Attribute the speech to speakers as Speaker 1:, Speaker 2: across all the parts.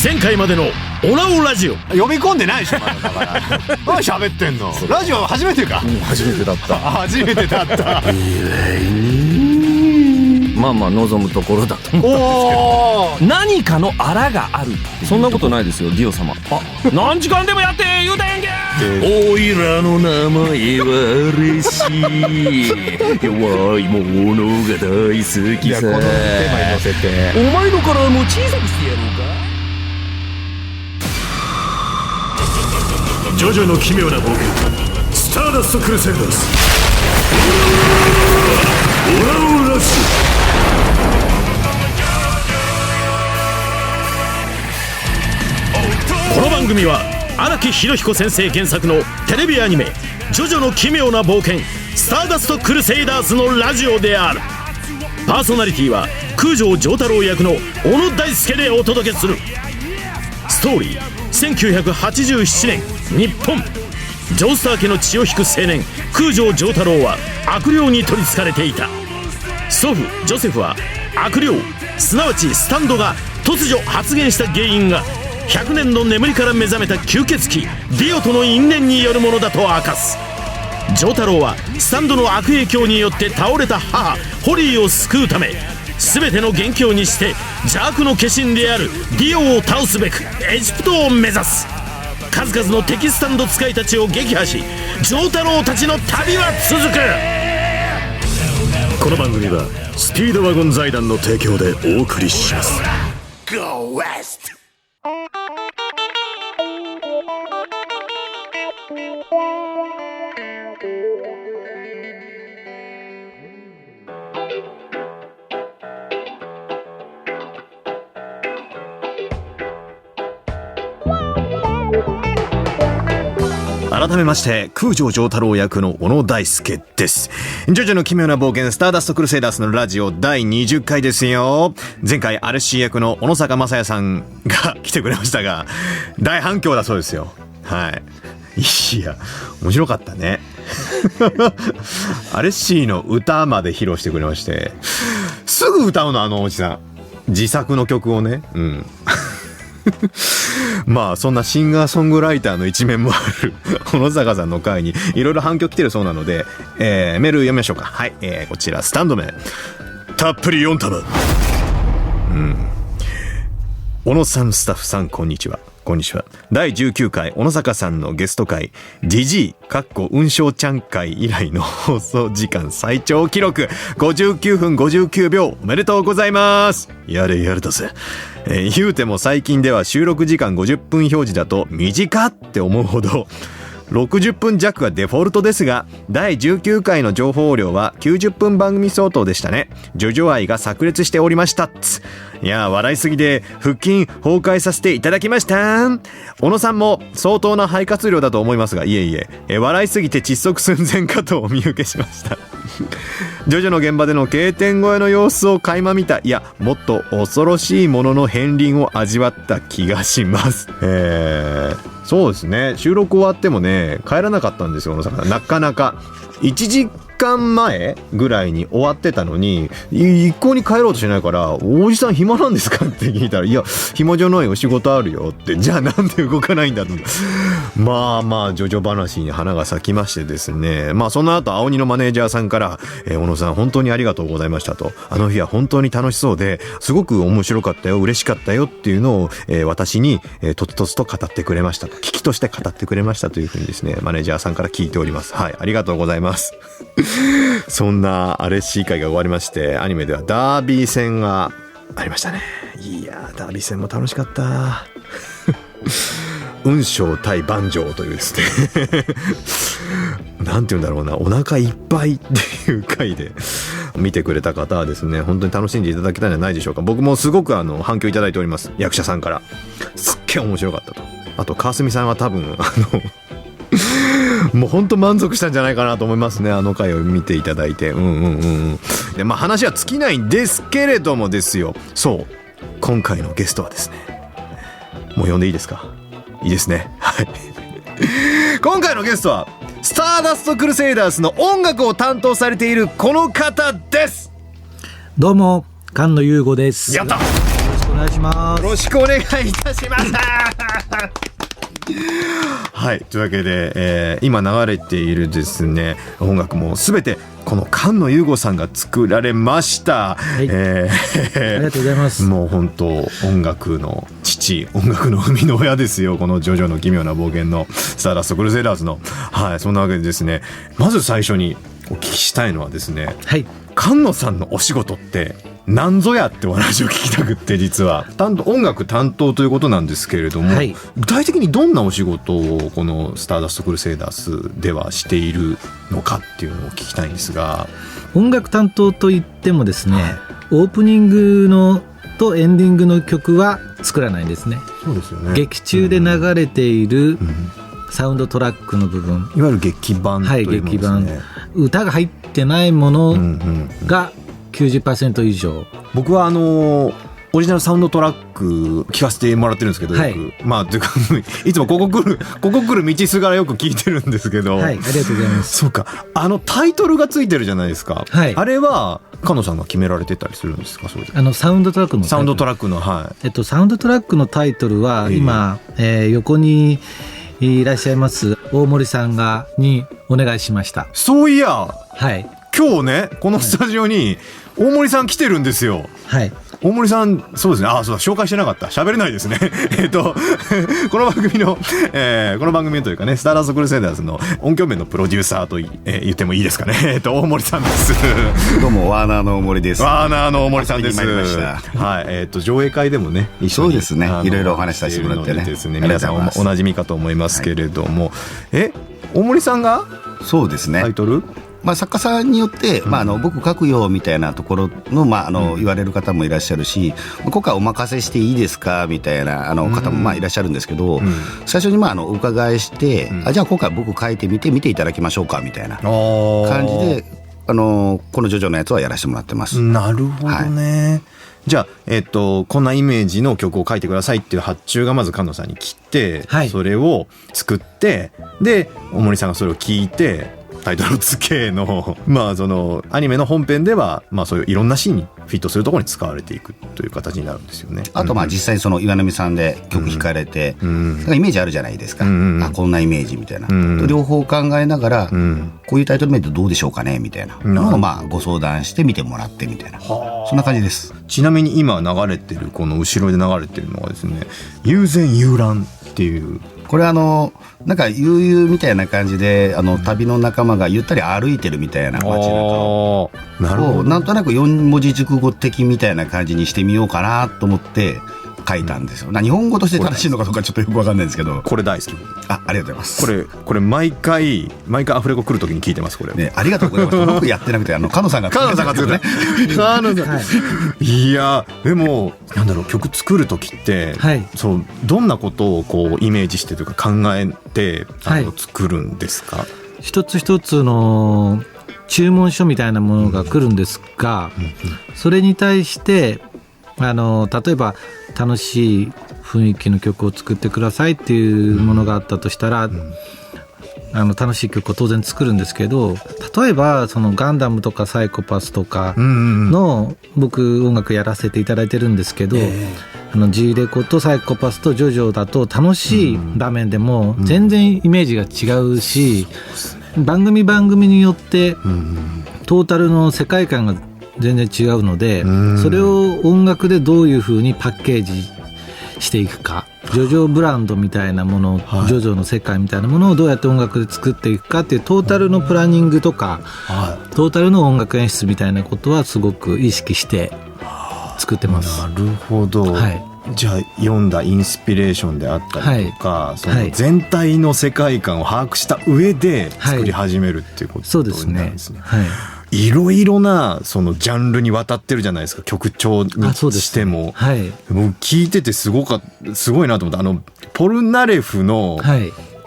Speaker 1: 前回までのオラオラジオ
Speaker 2: 読み込んでないでしょまだだから何喋ってんの。ラジオ初めてか、
Speaker 3: 初めてだった
Speaker 2: 初めてだった
Speaker 3: まあまあ望むところだと思ったんですけど、何かのあらがある。そんなことないですよディオ様。何時間でもやって言うたやんけ。
Speaker 1: おいらの名前はレシ弱いものが大好きさ。
Speaker 2: いやこのテーマに乗せて
Speaker 1: お前の体も小さくしてやろうか。ジョジョの奇妙な冒険スターダストクルセイダーズオラオラジオ。この番組は荒木博彦先生原作のテレビアニメ「ジョジョの奇妙な冒険スターダストクルセイダーズ」のラジオである。パーソナリティは空城城太郎役の小野大輔でお届けする。ストーリー1987年日本。ジョースター家の血を引く青年空城城太郎は悪霊に取りつかれていた。祖父ジョセフは悪霊すなわちスタンドが突如発現した原因が100年の眠りから目覚めた吸血鬼ディオとの因縁によるものだと明かす。城太郎はスタンドの悪影響によって倒れた母ホリーを救うため全ての元凶にして邪悪の化身であるディオを倒すべくエジプトを目指す。数々の敵スタンド使いたちを撃破し城太郎たちの旅は続く。この番組はスピードワゴン財団の提供でお送りします。 Go West。改めまして空城城太郎役の小野大輔です。ジョジョの奇妙な冒険スターダストクルセイダースのラジオ第20回ですよ。前回アルシー役の小野坂正也さんが来てくれましたが大反響だそうですよ。はい、いや面白かったねアルシーの歌まで披露してくれまして、すぐ歌うのあのおじさん、自作の曲をね。まあそんなシンガーソングライターの一面もある小野坂さんの回にいろいろ反響来てるそうなので、メール読みましょうか。はい、こちらスタンド名たっぷり4束。小野さんスタッフさんこんにちは。こんにちは。第19回小野坂さんのゲスト回ジジイ雲章ちゃん会以来の放送時間最長記録59分59秒おめでとうございます。やれやれだぜ。言うても最近では収録時間50分表示だと短って思うほど60分弱がデフォルトですが、第19回の情報量は90分番組相当でしたね。ジョジョ愛が炸裂しておりましたっつ。いや笑いすぎで腹筋崩壊させていただきました。小野さんも相当な肺活量だと思いますが、いえいえ、笑いすぎて窒息寸前かとお見受けしましたジョジョの現場でのK点越えの様子を垣間見た、いやもっと恐ろしいものの片鱗を味わった気がします。そうですね、収録終わってもね帰らなかったんですよ小野さん。なかなか1時間前ぐらいに終わってたのに一向に帰ろうとしないから、おじさん暇なんですかって聞いたら、いや暇じゃないよ仕事あるよって。じゃあなんで動かないんだと。まあジョジョ話に花が咲きましてですね、まあその後青鬼のマネージャーさんから小野さん本当にありがとうございましたと、あの日は本当に楽しそうですごく面白かったよ嬉しかったよっていうのを、私にとつとつと語ってくれましたと、危機として語ってくれましたというふうにですねマネージャーさんから聞いております。はい、ありがとうございますそんなアレッシー会が終わりまして、アニメではダービー戦がありましたね。いやダービー戦も楽しかった雲章対万丈というですねなんて言うんだろうな、お腹いっぱいっていう回で見てくれた方はですね本当に楽しんでいただけたんじゃないでしょうか。僕もすごく反響いただいております。役者さんからすっげえ面白かったと。あと川澄さんは多分もう本当満足したんじゃないかなと思いますね、あの回を見ていただいて。でまあ話は尽きないんですけれどもですよ、そう今回のゲストはですね、もう呼んでいいですか。いいですね、はい今回のゲストはスターダストクルセイダースの音楽を担当されているこの方です。
Speaker 4: どうも菅野優吾です。
Speaker 1: やった。
Speaker 4: よろしくお願いします。
Speaker 1: よろしくお願いいたします。はい、というわけで、今流れているですね音楽もすべてこの菅野祐吾さんが作られました、
Speaker 4: はい、ありがとうございます。
Speaker 1: もう本当音楽の父、音楽の生みの親ですよ、このジョジョの奇妙な冒険のスターダストクルセイダーズの。はい、そんなわけでですね、まず最初にお聞きしたいのはですね、
Speaker 4: はい、
Speaker 1: 菅野さんのお仕事って何ぞやってお話を聞きたくって、実は音楽担当ということなんですけれども、はい、具体的にどんなお仕事をこのスターダストクルセイダースではしているのかっていうのを聞きたいんですが。
Speaker 4: 音楽担当といってもですね、オープニングのとエンディングの曲は作らないんですね。
Speaker 1: そうですよね。
Speaker 4: 劇中で流れているサウンドトラックの部分、
Speaker 1: いわゆる劇版というものですね。はい、劇版、
Speaker 4: 歌が入ってないものが90% 以上。
Speaker 1: 僕はオリジナルサウンドトラック聞かせてもらってるんですけど、はい、まあというかいつもここ来る道すがらよく聞いてるんですけど、
Speaker 4: はい、ありがとうございます。
Speaker 1: そうか、タイトルがついてるじゃないですか、はい、あれは菅野さんが決められてたりするんですか？それ
Speaker 4: サウンドトラックの
Speaker 1: サウンドトラックの、はい、
Speaker 4: サウンドトラックのタイトルは今、横にいらっしゃいます大森さんにお願いしました。
Speaker 1: そういや、
Speaker 4: はい、
Speaker 1: 今日ねこのスタジオに大森さん来てるんですよ。
Speaker 4: はい、
Speaker 1: 大森さん、そうですね。そうだ、紹介してなかった。喋れないですね。この番組のというかね、スターダストクルセイダーズの音響面のプロデューサーと言ってもいいですかね。大森さんです。
Speaker 2: どうも、ワーナーの大森です。
Speaker 1: ワーナーの大森さんです。
Speaker 2: はい。
Speaker 1: 上映会でもね、一緒に。
Speaker 2: そうですね。いろいろお話しさせてもらってね。
Speaker 1: ですね。皆さんおなじみかと思いますけれども、はい、大森さんが
Speaker 2: そうですね。
Speaker 1: タイトル？
Speaker 2: 作家さんによって、僕書くよみたいなところの、言われる方もいらっしゃるし、今回お任せしていいですかみたいな方もいらっしゃるんですけど、最初にお伺いして、じゃあ今回僕書いて見ていただきましょうかみたいな感じでこのジョジョのやつはやらせてもらってます。
Speaker 1: なるほどね、はい、じゃあ、こんなイメージの曲を書いてくださいっていう発注がまず菅野さんに来て、はい、それを作って、で大森さんがそれを聞いてタイトル付けのそのアニメの本編ではそういういろんなシーンにフィットするところに使われていくという形になるんですよね。
Speaker 2: あと実際その岩波さんで曲弾かれて、イメージあるじゃないですか、こんなイメージみたいな、両方考えながら、こういうタイトル名ってどうでしょうかねみたいなのをご相談して見てもらってみたいな、そんな感じです。
Speaker 1: ちなみに今流れてるこの後ろで流れてるのはですね、悠然悠然っていう、
Speaker 2: これなんか悠々みたいな感じで旅の仲間がゆったり歩いてるみたいな街中をなんとなく4文字熟語的みたいな感じにしてみようかなと思って書いたんですよ。日本語として正しいのかどうかちょっとよく分かんないんですけど、
Speaker 1: これ大好き。
Speaker 2: ありがとうございます。
Speaker 1: これ毎回アフレコ来るときに聞いてます。これ、
Speaker 2: ね、ありがとうございます。僕やってなくて菅野さんが作るね。
Speaker 1: いやでも曲作るときって、はい、どんなことをイメージしてというか考えて作るんですか？
Speaker 4: 一つ一つの注文書みたいなものが来るんですが、それに対して例えば楽しい雰囲気の曲を作ってくださいっていうものがあったとしたら、楽しい曲を当然作るんですけど、例えばそのガンダムとかサイコパスとかの僕音楽やらせていただいてるんですけど、G レコとサイコパスとジョジョだと楽しい場面でも全然イメージが違うし、番組によってトータルの世界観が全然違うので、それを音楽でどういう風にパッケージしていくか、ジョジョブランドみたいなもの、ジョジョの世界みたいなものをどうやって音楽で作っていくかっていうトータルのプランニングとか、トータルの音楽演出みたいなことはすごく意識して作ってます。
Speaker 1: なるほど、はい、じゃあ読んだインスピレーションであったりとか、その全体の世界観を把握した上で作り始めるっていうことになるんですね。いろいろなそのジャンルにわたってるじゃないですか、曲調にしても。僕聞いててすごいなと思った。ポルナレフの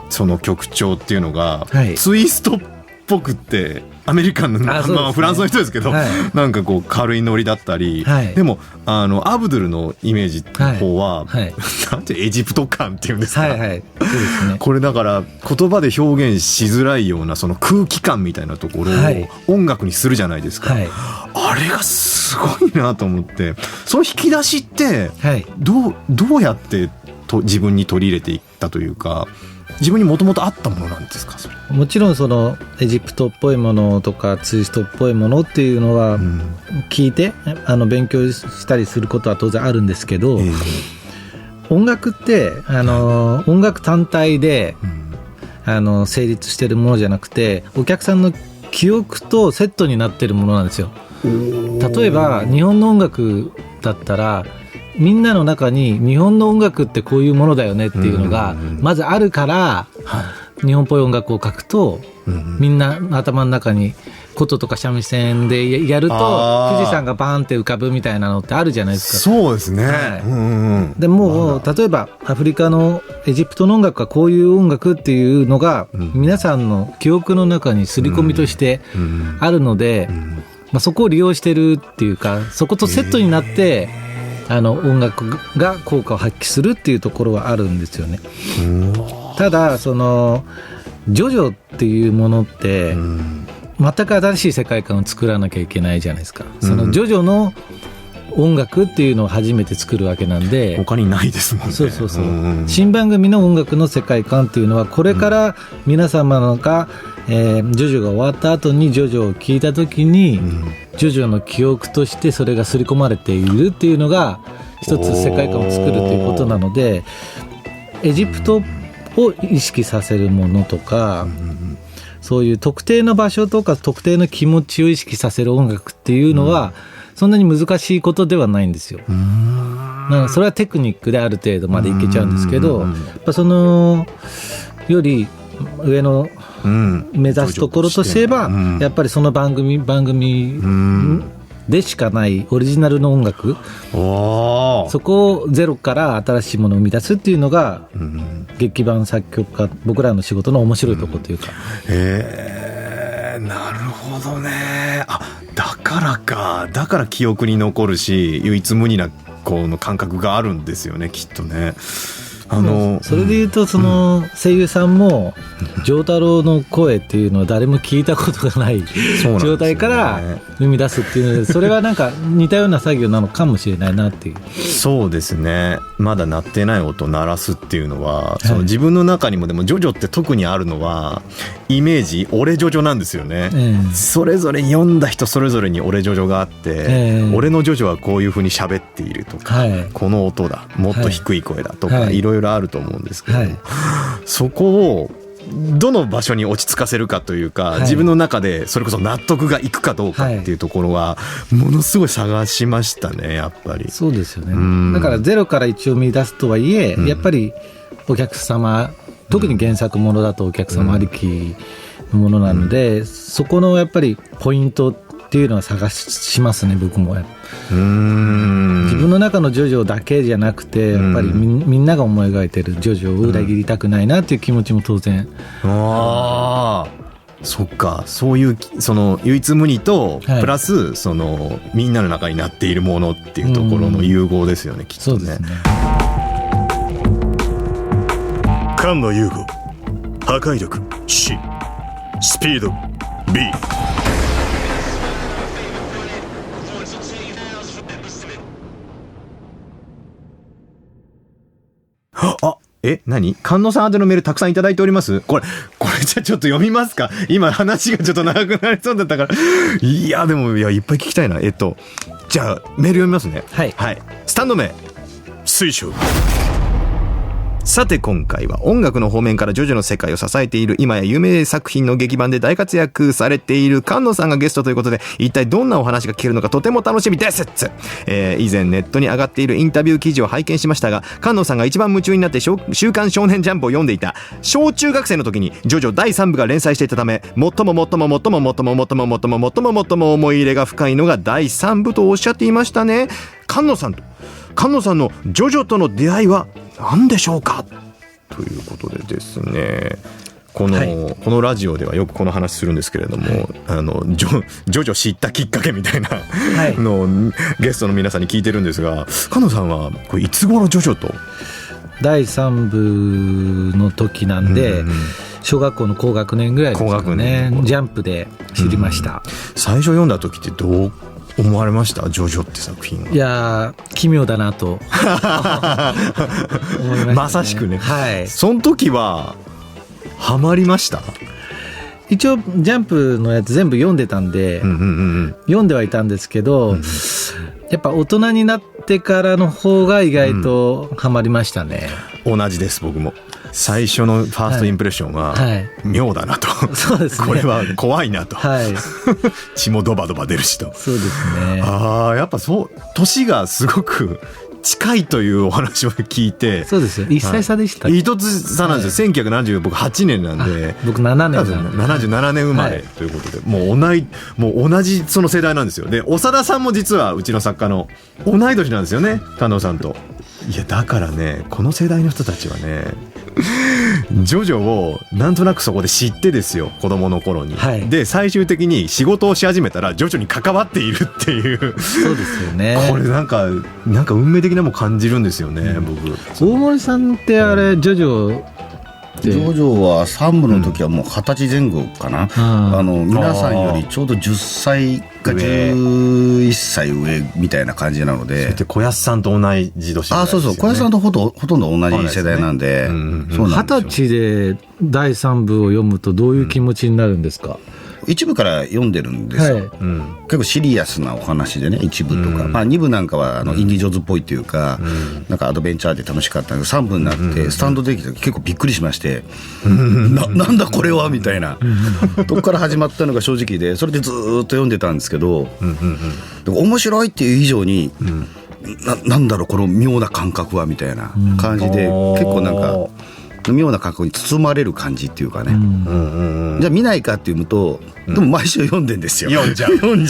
Speaker 1: その曲調っていうのがツイストっぽくってアメリカンの、
Speaker 4: そうですね、
Speaker 1: フランスの人ですけど、なんかこう軽いノリだったり、でもアブドゥルのイメージの方は、なんてエジプト感っていうんですか、そうですね、これだから言葉で表現しづらいようなその空気感みたいなところを音楽にするじゃないですか、あれがすごいなと思って、その引き出しってどうやって自分に取り入れていったというか、自分にもともとあったものなんですか？それ
Speaker 4: もちろんそのエジプトっぽいものとかツイストっぽいものっていうのは聞いて、勉強したりすることは当然あるんですけど、音楽って音楽単体で成立してるものじゃなくて、お客さんの記憶とセットになってるものなんですよ。例えば日本の音楽だったら、みんなの中に日本の音楽ってこういうものだよねっていうのがまずあるから、日本っぽい音楽を書くと、みんな頭の中に琴とか三味線でやると富士山がバーンって浮かぶみたいなのってあるじゃないですか。
Speaker 1: そうですね、
Speaker 4: でも例えばアフリカのエジプトの音楽はこういう音楽っていうのが皆さんの記憶の中に刷り込みとしてあるので、そこを利用してるっていうか、そことセットになって音楽が効果を発揮するっていうところはあるんですよね。ただそのジョジョっていうものって全く新しい世界観を作らなきゃいけないじゃないですか。そのジョジョの音楽っていうのを初めて作るわけなんで、
Speaker 1: 他にないですもんね。
Speaker 4: そう新番組の音楽の世界観っていうのは、これから皆様がジョジョが終わった後にジョジョを聴いた時に、ジョジョの記憶としてそれが刷り込まれているっていうのが一つ世界観を作るということなので、エジプトを意識させるものとか、そういう特定の場所とか特定の気持ちを意識させる音楽っていうのは、そんなに難しいことではないんですよ。なんかそれはテクニックである程度までいけちゃうんですけど、やっぱそのより上の目指すところとしては、やっぱりその番組でしかないオリジナルの音楽、そこをゼロから新しいものを生み出すっていうのが、劇伴作曲家僕らの仕事の面白いところというか。
Speaker 1: なるほどね。だから記憶に残るし、唯一無二なこの感覚があるんですよね、きっとね。
Speaker 4: それでいうと、その声優さんも丈太郎の声っていうのは誰も聞いたことがない状態から生み出すっていうので、それはなんか似たような作業なのかもしれないなっていう。
Speaker 1: そうですね。まだ鳴ってない音を鳴らすっていうのは、その自分の中にも、でもジョジョって特にあるのはイメージ、俺ジョジョなんですよね。それぞれ読んだ人それぞれに俺ジョジョがあって、俺のジョジョはこういう風に喋っているとか、この音だ、もっと低い声だとか、いろいろあると思うんですけど、そこをどの場所に落ち着かせるかというか、自分の中でそれこそ納得がいくかどうかっていうところはものすごい探しましたね、やっぱり。
Speaker 4: そうですよね。だからゼロから一応見出すとはいえ、やっぱりお客様、特に原作ものだとお客様ありきのものなので、そこのやっぱりポイントっていうのは探しますね、僕も。自分の中のジョジョだけじゃなくて、やっぱりみんなが思い描いてるジョジョを裏切りたくないなっていう気持ちも当然。
Speaker 1: そっか、そういうその唯一無二とプラス、そのみんなの中になっているものっていうところの融合ですよね、きっとね。
Speaker 4: そうですね。
Speaker 5: 菅野優吾、破壊力 C、 スピード B。
Speaker 1: 何？菅野さん宛てのメールたくさんいただいております。これじゃあちょっと読みますか。今話がちょっと長くなりそうだったから。いやでもいっぱい聞きたいな。じゃあメール読みますね。はい。スタンド名
Speaker 5: 水晶。
Speaker 1: さて今回は音楽の方面からジョジョの世界を支えている、今や有名作品の劇版で大活躍されている菅野さんがゲストということで、一体どんなお話が聞けるのかとても楽しみです。以前ネットに上がっているインタビュー記事を拝見しましたが、菅野さんが一番夢中になって週刊少年ジャンプを読んでいた小中学生の時にジョジョ第3部が連載していたため、最も思い入れが深いのが第3部とおっしゃっていましたね。菅野さんのジョジョとの出会いは何でしょうか、ということでですね、この、
Speaker 4: はい、
Speaker 1: このラジオではよくこの話するんですけれども、ジョジョ知ったきっかけみたいなのをゲストの皆さんに聞いてるんですが、菅野さんはこれいつ頃ジョジョと？
Speaker 4: 第3部の時なんで、小学校の高学年ぐらいですかね。ジャンプで知りました。
Speaker 1: 最初読んだ時ってどう思われました？ジョジョって作品は。
Speaker 4: いや奇妙だなと思いましたね。
Speaker 1: まさしくね。
Speaker 4: はい。
Speaker 1: その時はハマりました？
Speaker 4: 一応ジャンプのやつ全部読んでたんで、読んではいたんですけど、やっぱ大人になってからの方が意外とハマりましたね。
Speaker 1: 同じです、僕も。最初のファーストインプレッションは妙だなと、
Speaker 4: そうですね、
Speaker 1: これは怖いなと、
Speaker 4: はい、
Speaker 1: 血もドバドバ出るしと。
Speaker 4: そうですね。
Speaker 1: やっぱそう年がすごく近いというお話を聞いて。
Speaker 4: そうですよ、1歳差でした、
Speaker 1: はい、一つ差なんですよ、はい、1978年なんで、
Speaker 4: 僕7年なんで
Speaker 1: 77年生まれということで、はい、もう同じその世代なんですよ。で長田さんも実はうちの作家の同い年なんですよね、菅野さんと。いやだからね、この世代の人たちはねジョジョをなんとなくそこで知ってですよ、子供の頃に、はい、で最終的に仕事をし始めたらジョジョに関わっているっていう。
Speaker 4: そうですよね。
Speaker 1: これなんか運命的なもん感じるんですよね、僕。
Speaker 4: 大森さんってあれ、ジョジョ
Speaker 2: ジョジョは3部の時はもう20歳前後かな、皆さんよりちょうど10歳か11歳上みたいな感じなので。
Speaker 1: で小安さんと同じ年ですよね。
Speaker 2: そうそう、小安さんとほとんど同じ世代なんで。
Speaker 4: 20歳で第3部を読むとどういう気持ちになるんですか？
Speaker 2: 一部から読んでるんですよ、はい、結構シリアスなお話でね、一部とか、2部なんかはインディ・ジョーンズっぽいっていうか、なんかアドベンチャーで楽しかったんだけど、3部になってスタンドできて結構びっくりしまして、なんだこれはみたいなとこから始まったのが正直で、それでずっと読んでたんですけど、面白いっていう以上に、なんだろうこの妙な感覚はみたいな感じで、結構なんか妙な感覚に包まれる感じっていうかね、じゃあ見ないかっていうと、でも毎週読んでんですよ。
Speaker 1: 読んじ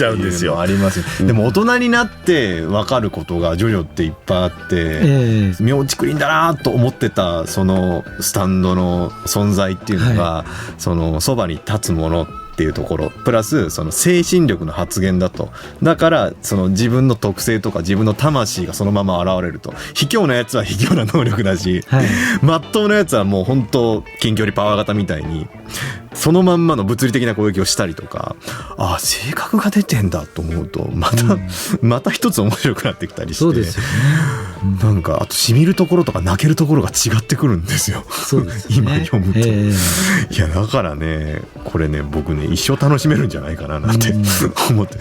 Speaker 1: ゃうんですよ。
Speaker 2: あります
Speaker 1: よ。でも大人になって分かることがジョジョっていっぱいあって、妙竹林だなと思ってたそのスタンドの存在っていうのが、そのそばに立つものっていうところプラスその精神力の発現だと。だからその自分の特性とか自分の魂がそのまま現れると。卑怯なやつは卑怯な能力だし、まっとうなやつはもう本当近距離パワー型みたいにそのまんまの物理的な攻撃をしたりとか、性格が出てんだと思うとまた一つ面白くなってきたりして。そうですよね。なんかあとしみるところとか泣けるところが違ってくるんですよ。
Speaker 4: そうですね。
Speaker 1: 今読むと、いやだからね、これね僕ね一生楽しめるんじゃないかななんて思って。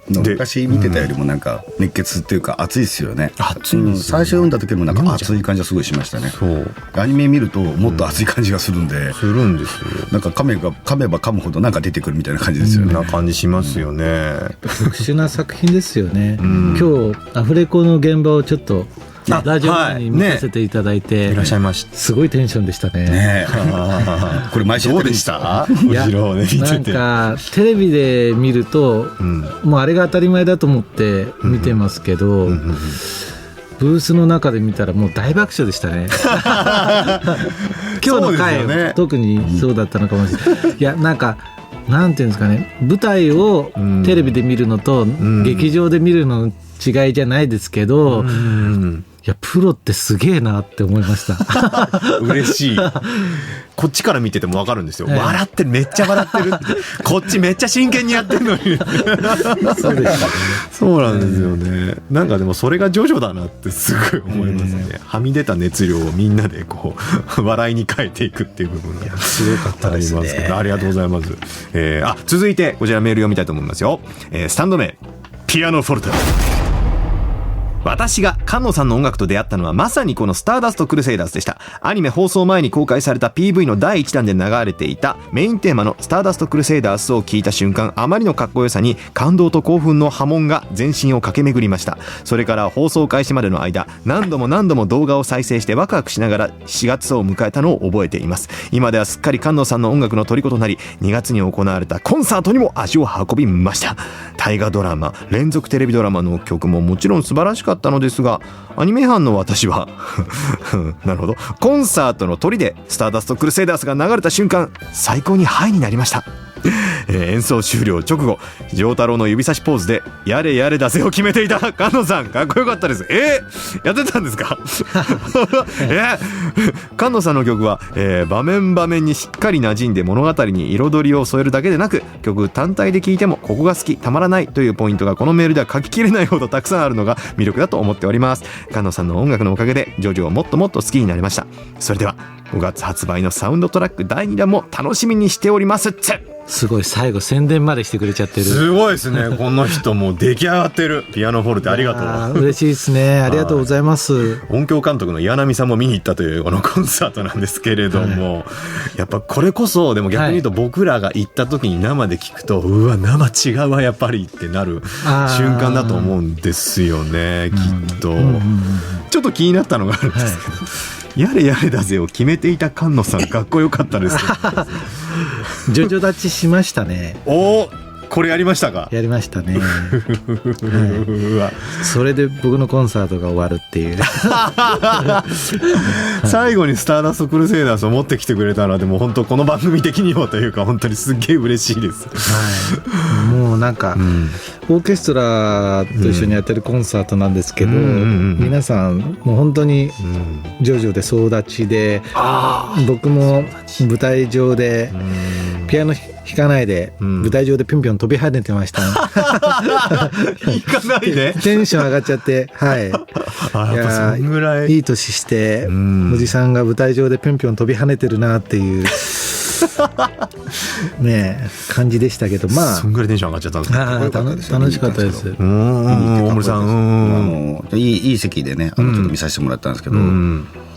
Speaker 2: 昔見てたよりもなんか熱血っていうか熱いですよね。
Speaker 1: 熱いですよね。
Speaker 2: 最初読んだ時もなんか熱い感じがすごいしましたね。そうアニメ見るともっと熱い感じがするんで、
Speaker 1: するんですよ。
Speaker 2: なんか噛めば噛むほどなんか出てくるみたいな感じですよね。
Speaker 1: な感じしますよね。
Speaker 4: 特殊な作品ですよね。今日アフレコの現場をちょっとラジオに見させていただいて、
Speaker 1: いらっしゃいました。
Speaker 4: すごいテンションでしたね。
Speaker 2: これ毎週
Speaker 1: どうでした？
Speaker 4: 後ろね見てて。なんかテレビで見ると、もうあれが当たり前だと思って見てますけど、ブースの中で見たらもう大爆笑でしたね。今日の回、特にそうだったのかもしれない。いやなんかなんていうんですかね、舞台をテレビで見るのと劇場で見るの違いじゃないですけど、いやプロってすげえなって思いました。
Speaker 1: 嬉しい。こっちから見てても分かるんですよ。笑ってる、めっちゃ笑ってるってこっちめっちゃ真剣にやってるのに。
Speaker 4: そうですね。
Speaker 1: そうなんですよね。なんかでもそれがジョジョだなってすごい思いますね。はみ出た熱量をみんなでこう笑いに変えていくっていう部分が
Speaker 4: すごかったですね。
Speaker 1: ありがとうございます。続いてこちらメール読みたいと思いますよ。スタンド名ピアノフォルテ。私が菅野さんの音楽と出会ったのはまさにこのスターダストクルセイダーズでした。アニメ放送前に公開された PV の第1弾で流れていたメインテーマのスターダストクルセイダーズを聞いた瞬間、あまりのかっこよさに感動と興奮の波紋が全身を駆け巡りました。それから放送開始までの間、何度も動画を再生してワクワクしながら4月を迎えたのを覚えています。今ではすっかり菅野さんの音楽の虜となり、2月に行われたコンサートにも足を運びました。大河ドラマ、連続テレビドラマの曲ももちろん素晴らしかったかったのですが、アニメ班の私はなるほど、コンサートの鳥でスターダストクルセイダースが流れた瞬間、最高にハイになりました。演奏終了直後、丈太郎の指差しポーズでやれやれだぜを決めていた菅野さん、かっこよかったです。やってたんですか菅野さんの曲は、場面場面にしっかり馴染んで物語に彩りを添えるだけでなく、曲単体で聴いてもここが好き、たまらないというポイントがこのメールでは書ききれないほどたくさんあるのが魅力だと思っております。菅野さんの音楽のおかげでジョジョをもっともっと好きになりました。それでは5月発売のサウンドトラック第2弾も楽しみにしております
Speaker 4: すごい、最後宣伝までしてくれちゃってる。
Speaker 1: すごいですね。この人もう出来上がってる。ピアノフォルテありがとう。
Speaker 4: 嬉しいですね。ありがとうございます。
Speaker 1: 音響監督の岩波さんも見に行ったというこのコンサートなんですけれども、やっぱこれこそでも逆に言うと僕らが行った時に生で聞くと、うわ生違うわやっぱりってなる瞬間だと思うんですよね、きっと。ちょっと気になったのがあるんですけど、やれやれだぜを決めていた菅野さん、かっこよかったです
Speaker 4: ジョジョ立ちしましたね。
Speaker 1: これやりましたか？
Speaker 4: やりましたね、それで僕のコンサートが終わるっていう
Speaker 1: 最後にスターダストクルセイダースを持ってきてくれたら、でも本当この番組的にもというか本当にすっげえ嬉しいです、
Speaker 4: もうなんか、オーケストラと一緒にやってるコンサートなんですけど、皆さんもう本当にジョジョで総立ちで、僕も舞台上でピアノ弾かないで、舞台上でぴょんぴょん飛び跳ねてました、
Speaker 1: 弾かないで
Speaker 4: テンション上がっちゃって、いや
Speaker 1: そんぐらい
Speaker 4: いい年しておじさんが舞台上でぴょんぴょん飛び跳ねてるなっていうね感じでしたけど、
Speaker 1: そんぐらいテンション上がっちゃったんですか？
Speaker 4: 楽しかったです。
Speaker 1: 大森さん、
Speaker 2: いい席でね、ちょっと見させてもらったんですけど、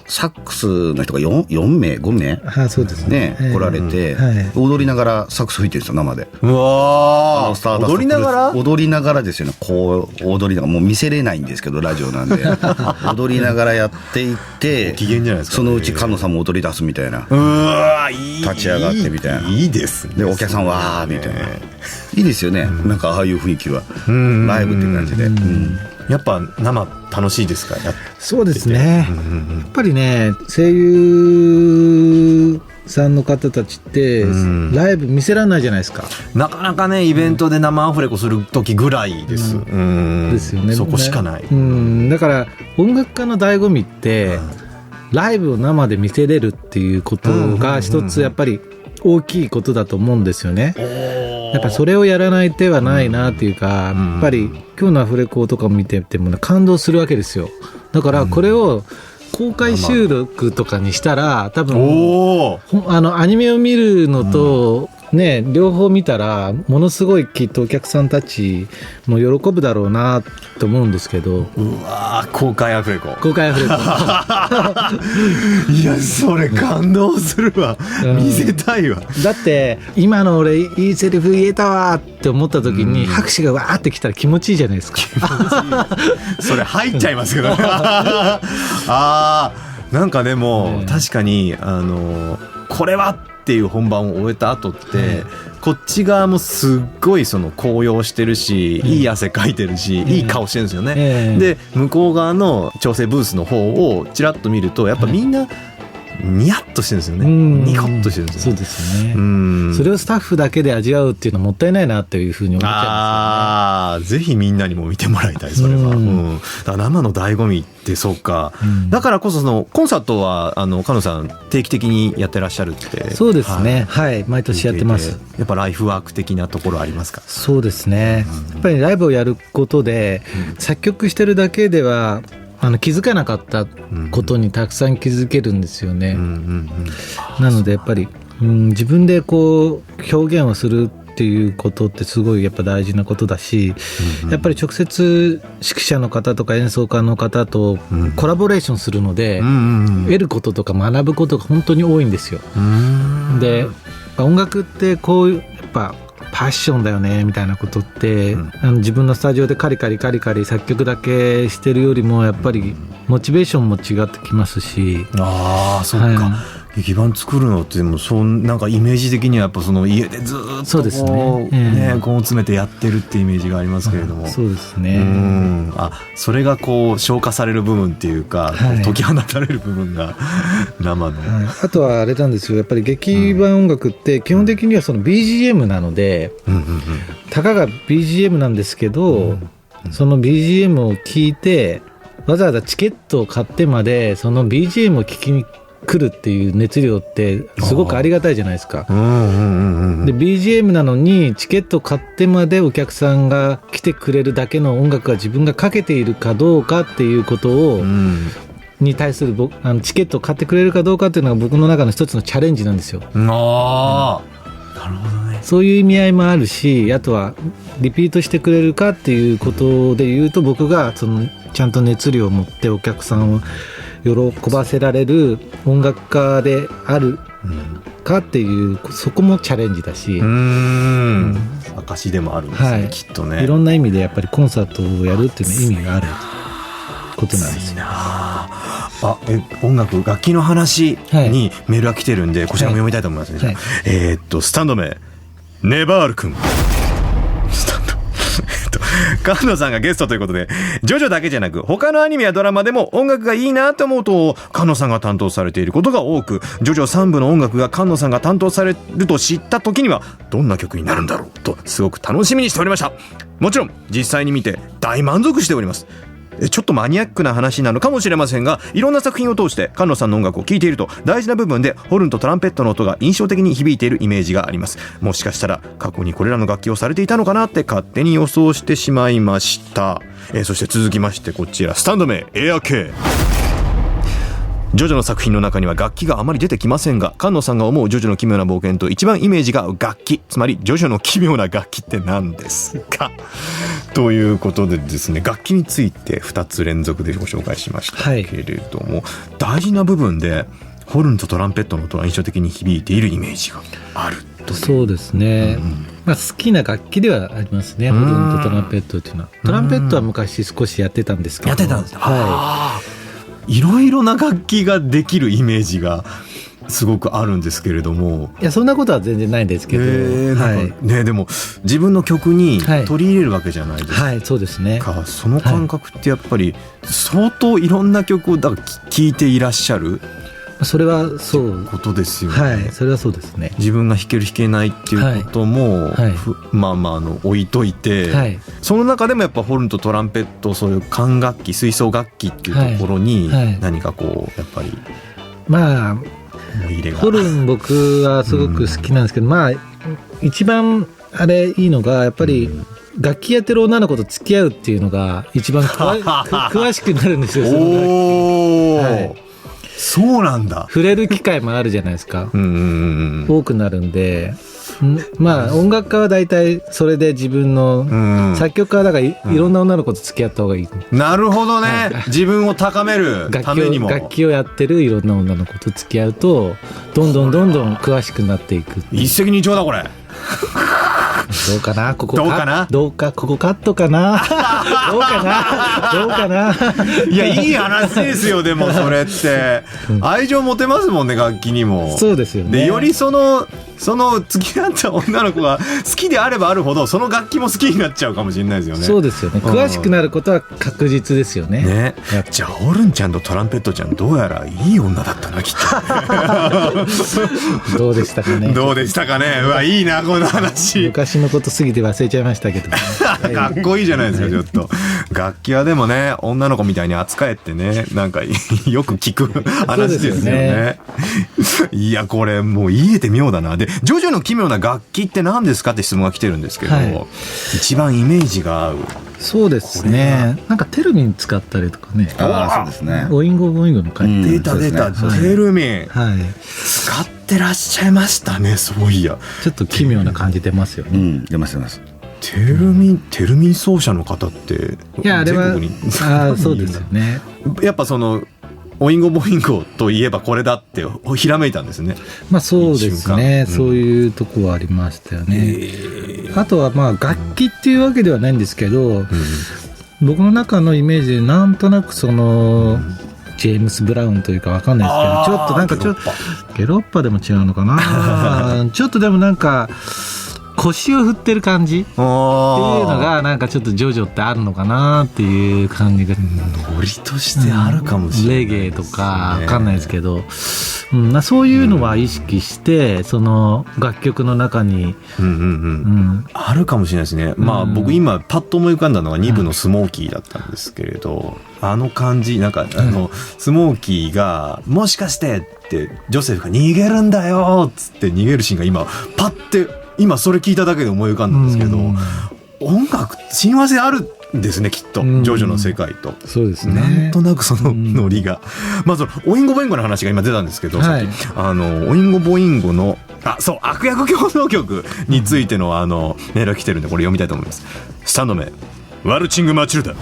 Speaker 2: サックスの人が4名5名
Speaker 4: そうですね、
Speaker 2: 来られて、踊りながらサックス吹いてるんですよ、生で。
Speaker 1: うわー、踊りながら？
Speaker 2: 踊りながらですよね。こう踊りながら、もう見せれないんですけどラジオなんで踊りながらやっていって
Speaker 1: 機嫌じゃないですか、
Speaker 2: そのうち菅野さんも踊り出すみたいな、立ち上がってみたいな、
Speaker 1: いいですね。
Speaker 2: でお客さんわーみたいな、いいですよね、なんかああいう雰囲気はライブって感じで、
Speaker 1: やっぱ生楽しいですか？
Speaker 4: そうですね、やっぱりね、声優さんの方たちってライブ見せられないじゃないですか。
Speaker 1: なかなかね、イベントで生アフレコする時ぐらいです、
Speaker 4: ですよね。
Speaker 1: そこしかない、
Speaker 4: だから音楽家の醍醐味って、ライブを生で見せれるっていうことが一つやっぱり大きいことだと思うんですよね。やっぱそれをやらない手はないなっていうか、やっぱり今日のアフレコとか見てても、ね、感動するわけですよ。だからこれを公開収録とかにしたら、多分アニメを見るのと、ね、両方見たらものすごいきっとお客さんたちも喜ぶだろうなと思うんですけど。
Speaker 1: うわ、公開アフレコいや、それ感動するわ、見せたいわ。
Speaker 4: だって今の俺いいセリフ言えたわって思った時に拍手がわーってきたら気持ちいいじゃないですか
Speaker 1: それ入っちゃいますけどねなんかでも、確かにこれはっていう本番を終えた後って、こっち側もすっごいその高揚してるし、いい汗かいてるし、いい顔してるんですよね、で向こう側の調整ブースの方をちらっと見ると、やっぱみんなニヤッとしてるんですよね、ニコッとしてるんですよね。
Speaker 4: そうですね、それをスタッフだけで味わうっていうのはもったいないなっていうふうに思っちゃいますよね。ぜ
Speaker 1: ひみんなにも見てもらいたい、それは、だから生の醍醐味ってそうか、だからこそそのコンサートは菅野さん定期的にやってらっしゃるって。
Speaker 4: そうですね、毎年やってます。
Speaker 1: やっぱライフワーク的なところありますか？
Speaker 4: そうですね、やっぱりライブをやることで、作曲してるだけでは気づかなかったことにたくさん気づけるんですよね。なのでやっぱり、自分でこう表現をするっていうことってすごいやっぱ大事なことだし、やっぱり直接指揮者の方とか演奏家の方とコラボレーションするので、得ることとか学ぶことが本当に多いんですよ。で、音楽ってこうやっぱパッションだよねみたいなことって、自分のスタジオでカリカリ作曲だけしてるよりも、やっぱりモチベーションも違ってきますし。
Speaker 1: そうか、劇版作るのってもうなんかイメージ的にはやっぱその家でずっと
Speaker 4: そうですね
Speaker 1: 根を詰めてやってるってイメージがありますけれども、
Speaker 4: そうですね。
Speaker 1: それがこう消化される部分っていうか、
Speaker 4: はい
Speaker 1: 解き放たれる部分が生の、
Speaker 4: あとはあれなんですよ、やっぱり劇版音楽って基本的にはその BGM なので、たかが BGM なんですけど、その BGM を聞いてわざわざチケットを買ってまでその BGM を聞きに来るっていう熱量ってすごくありがたいじゃないですか。で BGM なのにチケット買ってまでお客さんが来てくれるだけの音楽が自分がかけているかどうかっていうことを、に対するチケットを買ってくれるかどうかっていうのが僕の中の一つのチャレンジなんですよ。なるほどね。そういう意味合いもあるし、あとはリピートしてくれるかっていうことで言うと、僕がそのちゃんと熱量を持ってお客さんを喜ばせられる音楽家であるかっていう、そこもチャレンジだし、
Speaker 1: 証でもあるんですね、きっとね。
Speaker 4: いろんな意味でやっぱりコンサートをやるっていうのは意味があることなんですよ。
Speaker 1: 音楽楽器の話にメールが来てるんで、こちらも読みたいと思いますね。スタンド名ネバール君。スタンド菅野さんがゲストということで、ジョジョだけじゃなく他のアニメやドラマでも音楽がいいなと思うと菅野さんが担当されていることが多く、ジョジョ3部の音楽が菅野さんが担当されると知った時にはどんな曲になるんだろうとすごく楽しみにしておりました。もちろん実際に見て大満足しております。ちょっとマニアックな話なのかもしれませんが、いろんな作品を通して菅野さんの音楽を聴いていると大事な部分でホルンとトランペットの音が印象的に響いているイメージがあります。もしかしたら過去にこれらの楽器をされていたのかなって勝手に予想してしまいました。そして続きましてこちらスタンド名エア系。ジョジョの作品の中には楽器があまり出てきませんが、菅野さんが思うジョジョの奇妙な冒険と一番イメージが合う楽器、つまりジョジョの奇妙な楽器って何ですかということでですね、楽器について2つ連続でご紹介しましたけれども、大事な部分でホルンとトランペットの音が印象的に響いているイメージがあると。
Speaker 4: そうですね、好きな楽器ではありますね、ホルンとトランペットっていうのは。トランペットは昔少しやってたんですけど。やってたんですか。
Speaker 1: いろいろな楽器ができるイメージがすごくあるんですけれども。
Speaker 4: いやそんなことは全然ないんですけど、
Speaker 1: でも自分の曲に取り入れるわけじゃないですか。
Speaker 4: そうですね。
Speaker 1: その感覚ってやっぱり相当いろんな曲を聴いていらっしゃる。
Speaker 4: それはそう
Speaker 1: ことですよね。
Speaker 4: それはそうですね。
Speaker 1: 自分が弾ける弾けないっていうことも、置いといて、その中でもやっぱホルンとトランペット、そういう管楽器、吹奏楽器っていうところに何かこうやっぱり
Speaker 4: ホルン僕はすごく好きなんですけど、一番あれいいのがやっぱり楽器やってる女の子と付き合うっていうのが一番詳しくなるんですよ。
Speaker 1: そうなんだ。
Speaker 4: 触れる機会もあるじゃないですか。多くなるんで、音楽家は大体それで自分の、作曲家はだからいろんな女の子と付き合った方がいい。
Speaker 1: なるほどね、自分を高めるためにも
Speaker 4: 楽器をやってるいろんな女の子と付き合うとどんどん詳しくなっていく。
Speaker 1: 一石二鳥だこれ。
Speaker 4: どうかな、ここ
Speaker 1: どうかな、
Speaker 4: どうかここカットかなどうかない
Speaker 1: やいい話ですよ。でもそれって愛情持てますもんね、楽器にも。
Speaker 4: そうですよね。
Speaker 1: でよりその付き合った女の子が好きであればあるほどその楽器も好きになっちゃうかもしれないですよね。そうですよね。
Speaker 4: 詳しくなることは確実ですよね。
Speaker 1: じゃあホルンちゃんとトランペットちゃんどうやらいい女だったなきっと。
Speaker 4: どうでしたかね。
Speaker 1: どうでしたかね。うわいいなこの話。
Speaker 4: 昔のこと過ぎて忘れちゃいましたけど、
Speaker 1: かっこいいじゃないですか。ちょっと楽器はでもね女の子みたいに扱えってね、なんかよく聞く話ですよね。いやこれもう言えて妙だな。でジョジョの奇妙な楽器って何ですかって質問が来てるんですけど、一番イメージが合う。
Speaker 4: そうですね。なんかテルミン使ったりとかね。
Speaker 2: そうですね。
Speaker 4: オインゴボインゴの書いて
Speaker 1: 出たテルミン、使ってらっしゃいましたね。そういや
Speaker 4: ちょっと奇妙な感じ出ますよね。
Speaker 2: 出ます。
Speaker 1: テルミン奏者の方って、
Speaker 4: いやあれはそうですよね。
Speaker 1: やっぱそのオインゴボインゴといえばこれだってひらめいたんですね。
Speaker 4: そうですね、そういうとこはありましたよね。あとは楽器っていうわけではないんですけど、僕の中のイメージでなんとなくそのジェームス・ブラウンというかわかんないですけど、ちょっとなんかゲロッパでも違うのかなちょっとでもなんか腰を振ってる感じっていうのがなんかちょっとジョジョってあるのかなっていう感じが、
Speaker 1: ノリとしてあるかもしれない、
Speaker 4: レゲエとかわかんないですけど、そういうのは意識してその楽曲の中に、
Speaker 1: あるかもしれないですね。まあ僕今パッと思い浮かんだのが2部のスモーキーだったんですけれど、あの感じなんかスモーキーがもしかしてってジョセフが逃げるんだよっつって逃げるシーンが今パッて今それ聞いただけで思い浮かんだんですけど、音楽親和性あるんですねきっと、ジョジョの世界と。
Speaker 4: そうですね。
Speaker 1: なんとなくそのノリが、まずオインゴボインゴの話が今出たんですけど、さっきオインゴボインゴのそう悪役競争曲についてのメールが来てるんでこれ読みたいと思います。3度目ワルチングマチルダ。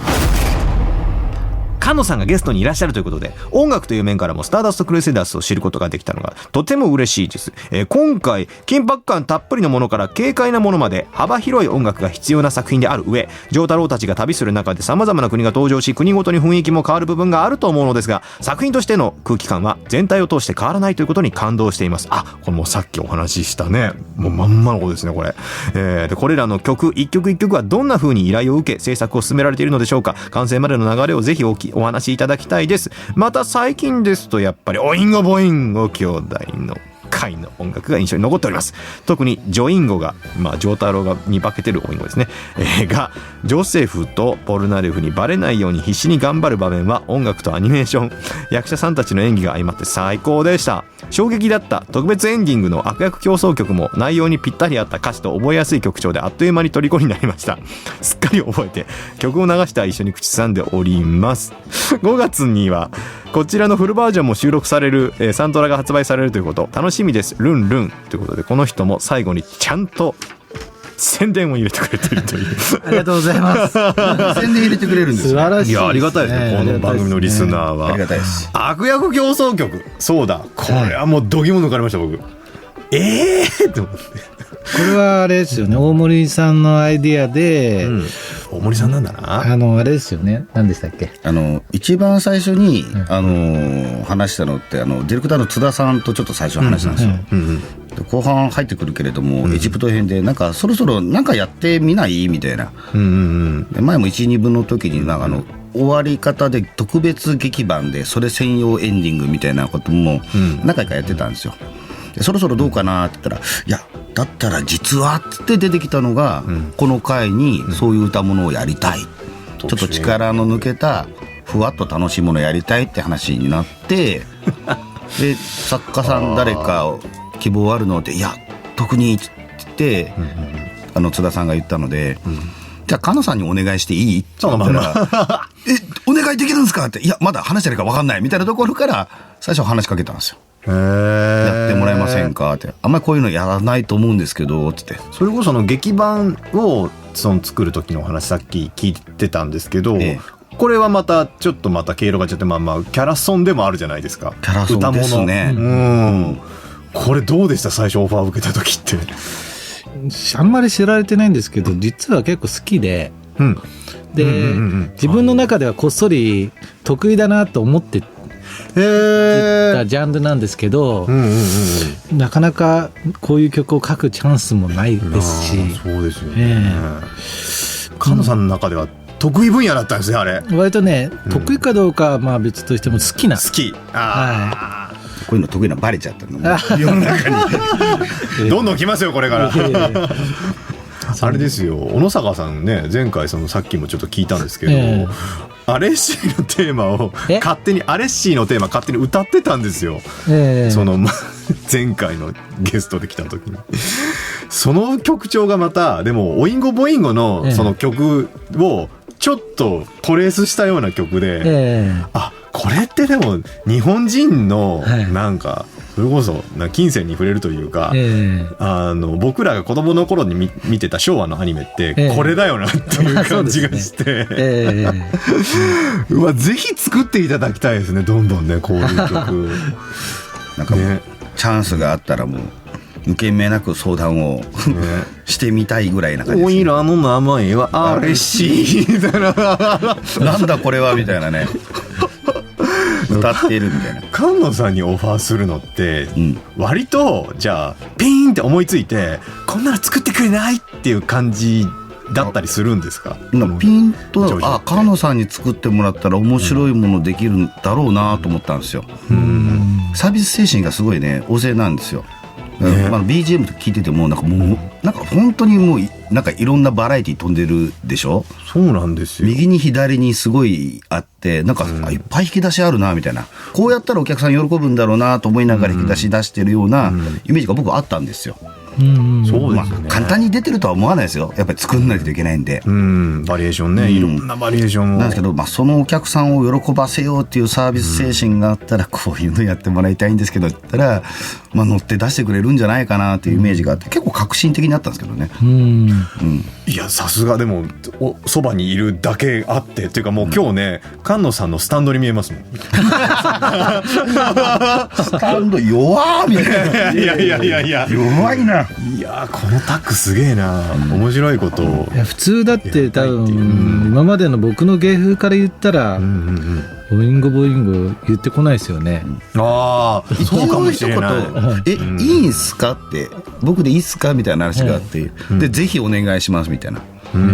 Speaker 1: 菅野さんがゲストにいらっしゃるということで、音楽という面からもスターダストクルセイダースを知ることができたのがとても嬉しいです。今回緊迫感たっぷりのものから軽快なものまで幅広い音楽が必要な作品である上、丈太郎たちが旅する中で様々な国が登場し、国ごとに雰囲気も変わる部分があると思うのですが、作品としての空気感は全体を通して変わらないということに感動しています。これもうさっきお話ししたね、もうまんまのことですねこれ。でこれらの曲一曲一曲はどんな風に依頼を受け制作を進められているのでしょうか。完成までの流れをぜひお話しいただきたいです。また最近ですとやっぱりオインゴボインゴ兄弟の回の音楽が印象に残っております。特にジョインゴが丈太郎に化けてるオインゴですね、がジョセフとポルナレフにバレないように必死に頑張る場面は音楽とアニメーション、役者さんたちの演技が相まって最高でした。衝撃だった特別エンディングの悪役競争曲も内容にぴったり合った歌詞と覚えやすい曲調であっという間に虜になりました。すっかり覚えて曲を流しては一緒に口ずさんでおります。5月にはこちらのフルバージョンも収録される、サントラが発売されるということ楽しみです。ルンルンということで、この人も最後にちゃんと宣伝を入れてくれてるという
Speaker 4: ありがとうございます
Speaker 2: 宣伝入れてくれるんですね。
Speaker 4: 素晴らしいですね。
Speaker 1: いやありがたいですね、この番組のリスナーは。
Speaker 2: ありがたいです。
Speaker 1: 悪役競争曲、そうだ、これはもう度肝抜かれました僕。と思って、
Speaker 4: これはあれですよね、大森さんのアイディアで、
Speaker 1: 大森さんなんだな。
Speaker 4: あれですよね、何でしたっけ、
Speaker 2: 一番最初に、話したのってディレクターの津田さんとちょっと最初話したんですよ、で後半入ってくるけれども、エジプト編でなんかそろそろなんかやってみないみたいな、で前も 1,2 分の時になんか終わり方で特別劇版でそれ専用エンディングみたいなことも何回かやってたんですよ。でそろそろどうかなって言ったら、いやだったら実はって出てきたのが、この回にそういう歌物をやりたい、ちょっと力の抜けたふわっと楽しいものをやりたいって話になってで作家さん誰か希望あるので、いや特にって言って、津田さんが言ったので、じゃあ菅野さんにお願いしていいって言ったらお願いできるんですかって、いやまだ話してるか分かんないみたいなところから最初話しかけたんですよ。やってもらえませんかって、あんまりこういうのやらないと思うんですけどって。
Speaker 1: それこそ劇版を作る時のお話さっき聞いてたんですけど、これはまたちょっとまた経路がちょっとキャラソンでもあるじゃないですか。
Speaker 2: キャラソンですね。
Speaker 1: これどうでした、最初オファーを受けた時って。
Speaker 4: あんまり知られてないんですけど、実は結構好きで、自分の中ではこっそり得意だなと思ってたジャンルなんですけど、なかなかこういう曲を書くチャンスもないですし。
Speaker 1: そうですよね。菅野さんの中では得意分野だったんですね、あれ。
Speaker 4: 割とね、得意かどうかは別としても好きな。
Speaker 1: 好き。
Speaker 2: こういうの得意なバレちゃったの世の中に
Speaker 1: どんどん来ますよこれからあれですよ、小野坂さんね、前回さっきもちょっと聞いたんですけど、アレッシーのテーマを勝手に歌ってたんですよ、その前回のゲストで来た時に。その曲調がまたでもオインゴボインゴのその曲をちょっとトレースしたような曲で、これってでも日本人のなんかそれこそ金銭に触れるというか、僕らが子供の頃に見てた昭和のアニメってこれだよなっていう感じがして、ぜひ作っていただきたいですね、どんどんね、こういう曲
Speaker 2: なんかもうチャンスがあったらもう抜け目なく相談をしてみたいぐらいな感じです、ね。
Speaker 1: おいらの名前はアレッシーみたいな
Speaker 2: なんだこれはみたいなね歌ってるみたいな。
Speaker 1: 菅野さんにオファーするのって
Speaker 2: うん
Speaker 1: 割とじゃあピーンって思いついてこんなの作ってくれないっていう感じだったりするんですか？
Speaker 2: ピンと
Speaker 1: ジョジョって
Speaker 2: 菅野さんに作ってもらったら面白いものできるんだろうなと思ったんですよ。サービス精神がすごいね旺盛なんですよ。BGM と聞いててもなんか本当にもうなんかいろんなバラエティ飛んでるでしょ。
Speaker 1: そうなんですよ。
Speaker 2: 右に左にすごいあってなんかいっぱい引き出しあるなみたいな、こうやったらお客さん喜ぶんだろうなと思いながら引き出し出してるようなイメージが僕はあったんですよ。
Speaker 1: そうですね。
Speaker 2: 簡単に出てるとは思わないですよ。やっぱり作んないといけないんで。
Speaker 1: バリエーションね、いろんなバリエーションを。
Speaker 2: なんですけど、そのお客さんを喜ばせようっていうサービス精神があったら、こういうのやってもらいたいんですけどだったら、乗って出してくれるんじゃないかなっていうイメージがあって、結構革新的になったんですけどね。
Speaker 1: いやさすがでもそばにいるだけあってっていうかもう今日ね、菅野さんのスタンドに見えますもん。
Speaker 2: スタンド弱ーみたいな。
Speaker 1: いや
Speaker 2: 弱いな。
Speaker 1: いやこのタッグすげえな、面白いことを。
Speaker 4: いや普通だって多分今までの僕の芸風から言ったら、ボインゴボインゴ言ってこないですよね。
Speaker 1: ああそうかもしれない。
Speaker 2: いいんすかって僕でいいっすかみたいな話があって、でぜひお願いしますみたいな、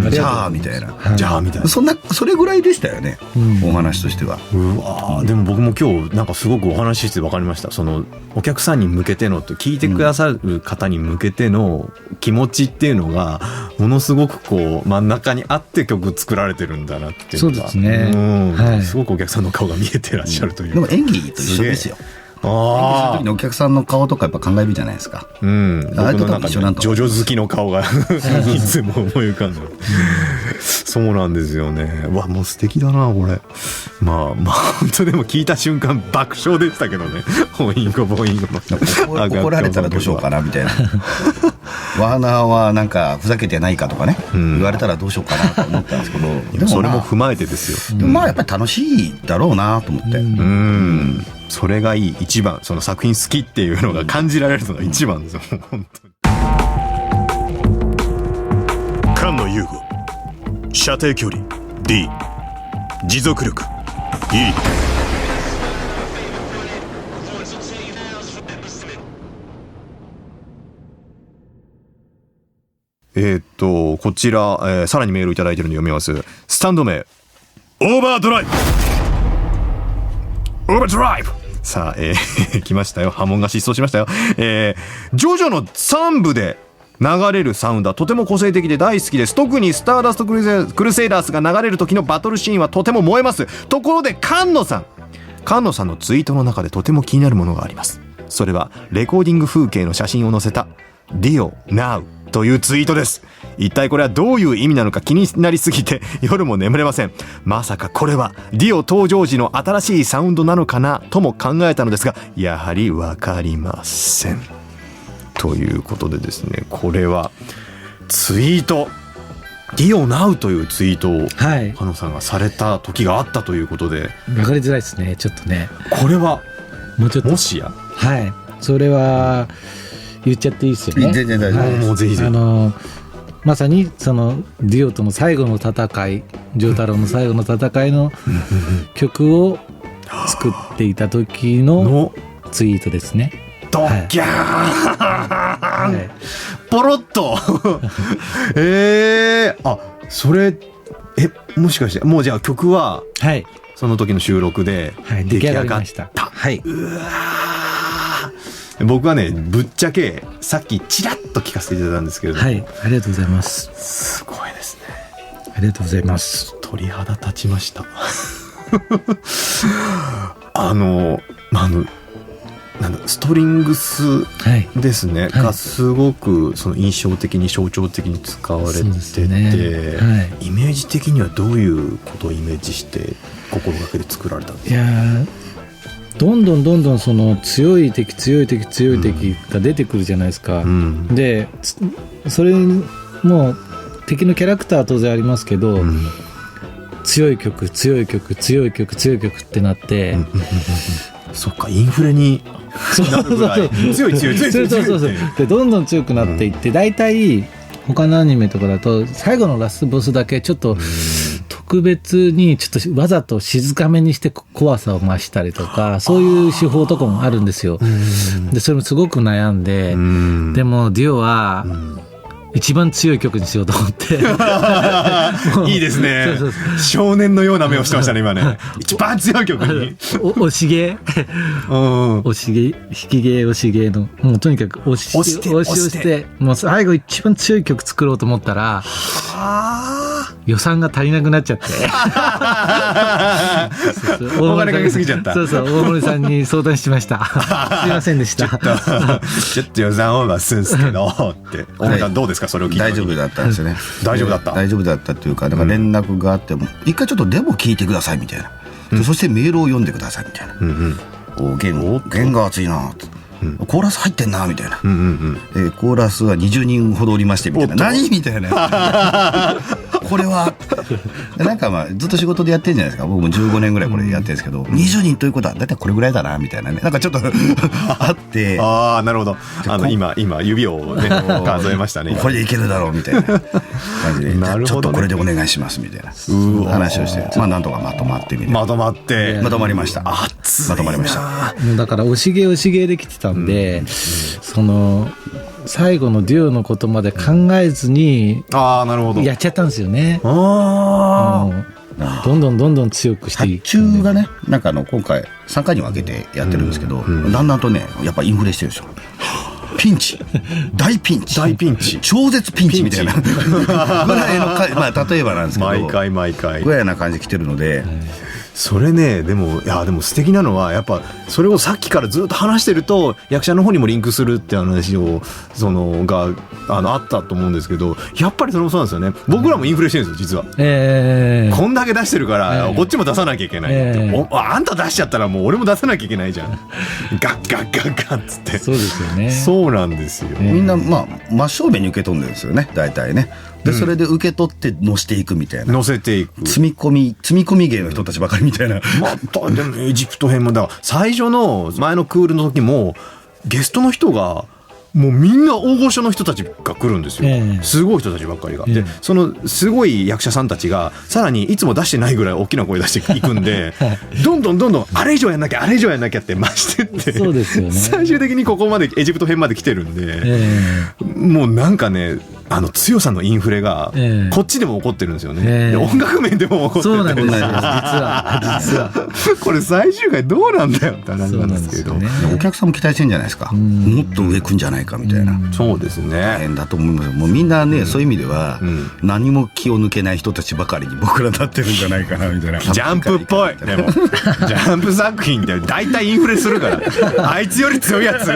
Speaker 2: じゃあみたいな、
Speaker 1: じゃあみたいな、
Speaker 2: それぐらいでしたよね、お話としては。
Speaker 1: うわでも僕も今日なんかすごくお話しして分かりました。そのお客さんに向けてのと聞いてくださる方に向けての気持ちっていうのがものすごくこう真ん中にあって曲作られてるんだなっていうのが、
Speaker 4: そうですね、
Speaker 1: すごくお客さんの顔が見えてらっしゃるという、
Speaker 2: でも演技と一緒ですよ。演技する時にお客さんの顔とかやっぱ考えるじゃないですか。
Speaker 1: 僕の中でジョジョ好きの顔がいつも思い浮かんでる。そうなんですよね。わもう素敵だなこれ。まあ本当でも聞いた瞬間爆笑でしたけどね。ボインゴボインゴ
Speaker 2: 怒られたらどうしようかなみたいな。ワーナーはなんかふざけてないかとかね、言われたらどうしようかなと思ったんですけど、でも
Speaker 1: それも踏まえてですよ。
Speaker 2: でもやっぱり楽しいだろうなと思って。
Speaker 1: それがいい一番、その作品好きっていうのが感じられるのが一番ですよ。本当に。
Speaker 5: 菅野優吾、射程距離 D、 持続力 E。
Speaker 1: こちら、さらにメールいただいてるので読みます。スタンド名
Speaker 5: オーバードライブ、オーバードライブ。
Speaker 1: さあ、来ましたよ。波紋が失踪しましたよ。ジョジョの3部で流れるサウンドはとても個性的で大好きです。特にスターダストクルセイダースが流れる時のバトルシーンはとても燃えます。ところで菅野さんのツイートの中でとても気になるものがあります。それはレコーディング風景の写真を載せた Dio Now というツイートです。一体これはどういう意味なのか気になりすぎて夜も眠れません。まさかこれはディオ登場時の新しいサウンドなのかなとも考えたのですが、やはりわかりません。ということでですね、これはツイートディオナウというツイートを菅野さんがされた時があったということで、
Speaker 4: 分かりづらいですね。ちょっとね、
Speaker 1: これは
Speaker 4: もうちょっと
Speaker 1: もしや
Speaker 4: それは言っちゃっていいですよね。
Speaker 2: 全然大丈夫です。
Speaker 1: もうぜひぜひ。
Speaker 4: まさにそのディオとの最後の戦い、丈太郎の最後の戦いの曲を作っていた時のツイートですね。
Speaker 1: ドッギャーン、ポロッとそれもしかしてもうじゃあ曲はその時の収録で出来上がった。うわ僕はねぶっちゃけさっきちらっと聞かせていただいたんですけれども、
Speaker 4: ありがとうございます。
Speaker 1: すごいですね。
Speaker 4: ありがとうございます。
Speaker 1: 鳥肌立ちましたなんだストリングスですね、がすごくその印象的に象徴的に使われてて、イメージ的にはどういうことをイメージして心がけて作られたんですか？
Speaker 4: いやどんどんその強い敵が出てくるじゃないですか、でそれも敵のキャラクターは当然ありますけど、強い曲ってなって、
Speaker 1: そっかインフレになるぐらい強い
Speaker 4: でどんどん強くなっていって、大体他のアニメとかだと最後のラスボスだけちょっと特特別にちょっとわざと静かめにして怖さを増したりとか、そういう手法とかもあるんですよ。でそれもすごく悩んで、でもデュオは一番強い曲にしようと思って
Speaker 1: いいですね。
Speaker 4: そうそう
Speaker 1: 少年のような目をしてましたね今ね。一番強い曲に
Speaker 4: 押し芸押し芸、引き芸、押し芸のもうとにかく押してもう最後一番強い曲作ろうと思ったら予算が足りなくなっちゃって
Speaker 1: お金かけすぎちゃった。
Speaker 4: そうそう、大森さんに相談しましたすいませんでした。
Speaker 1: ちょっと予算オーバーするんですけどって大森さんどうですか、それを聞いて。
Speaker 2: 大丈夫だったんですよね。
Speaker 1: 大丈夫だった。
Speaker 2: 大丈夫だったっていうか、だから連絡があっても一回ちょっとデモ聞いてくださいみたいな、そしてメールを読んでくださいみたいな、弦が熱いなって、コーラス入ってんなみたいな、コーラスは20人ほどおりましてみたいな、何みたいなこれはなんかまあずっと仕事でやってるじゃないですか。僕も15年ぐらいこれやってるんですけど、20人ということはだいたいこれぐらいだなみたいなね、なんかちょっとあって、
Speaker 1: ああなるほど。今指をね数えましたね。
Speaker 2: これでいけるだろうみたいな感じで
Speaker 1: なるほどね、
Speaker 2: ちょっとこれでお願いしますみたいな話をして、まあなんとかまとまってみたいな。まとまりました。まとまりました。
Speaker 4: もうだから押し芸できてたんで、その最後のデュオのことまで考えずにやっちゃったんですよね。どんどん強くしていく。
Speaker 2: 発注がね、なんか今回3回に分けてやってるんですけど、だんだんとねやっぱインフレしてるんですよ。ピンチ、大ピンチ、超絶ピンチみたいなぐらいのまあ例えばなんですけど、
Speaker 1: 毎回
Speaker 2: ぐらいな感じで来てるので。
Speaker 1: それね、でも素敵なのはやっぱそれをさっきからずっと話してると役者の方にもリンクするって話をがあったと思うんですけど、やっぱりそれもそうなんですよね。僕らもインフレしてるんですよ実は、こんだけ出してるから、こっちも出さなきゃいけない、あんた出しちゃったらもう俺も出さなきゃいけないじゃんガッガッガッガッつって。
Speaker 4: そうですよね。
Speaker 1: そうなんですよ、
Speaker 2: みんなまあ真正面に受け取るんですよね大体ね。でそれで受け取って乗せていくみたいな、
Speaker 1: 乗せていく
Speaker 2: 積み込み芸の人たちばかりみたいな。
Speaker 1: まあでもエジプト編もだから最初の前のクールの時もゲストの人がもうみんな大御所の人たちが来るんですよ、すごい人たちばっかりが、でそのすごい役者さんたちがさらにいつも出してないぐらい大きな声出していくんでどんどんあれ以上やんなきゃって増してって、
Speaker 4: そうですよね、
Speaker 1: 最終的にここまでエジプト編まで来てるんで、もうなんかね強さのインフレがこっちでも起こってるんですよね、で音楽面でも起こってる。
Speaker 4: そうなんですよ実は
Speaker 1: これ最終回どうなんだよって話なんですけど、
Speaker 2: お客さんも期待してるんじゃないですか。もっと上行くんじゃないかみたいな。
Speaker 1: そうですね、
Speaker 2: 大変だと思います。もうみんなね、そういう意味では何も気を抜けない人たちばかりに僕らなってるんじゃないかなみたいな。
Speaker 1: ジャンプっぽい。でもジャンプ作品って大体インフレするからあいつより強いやつ、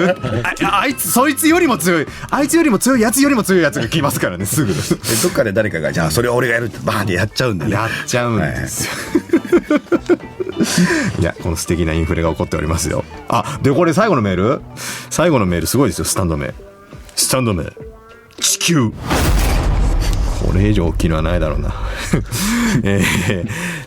Speaker 1: あいつそいつよりも強い、あいつよりも強いやつよりも強いやつが来ますからね、すぐ
Speaker 2: どっかで誰かがじゃあそれは俺がやるってバーンってやっちゃうんでね。
Speaker 1: やっちゃうんですよ、いやこの素敵なインフレが起こっておりますよ。でこれ最後のメールすごいですよ。スタンド名地球。これ以上大きいのはないだろうな、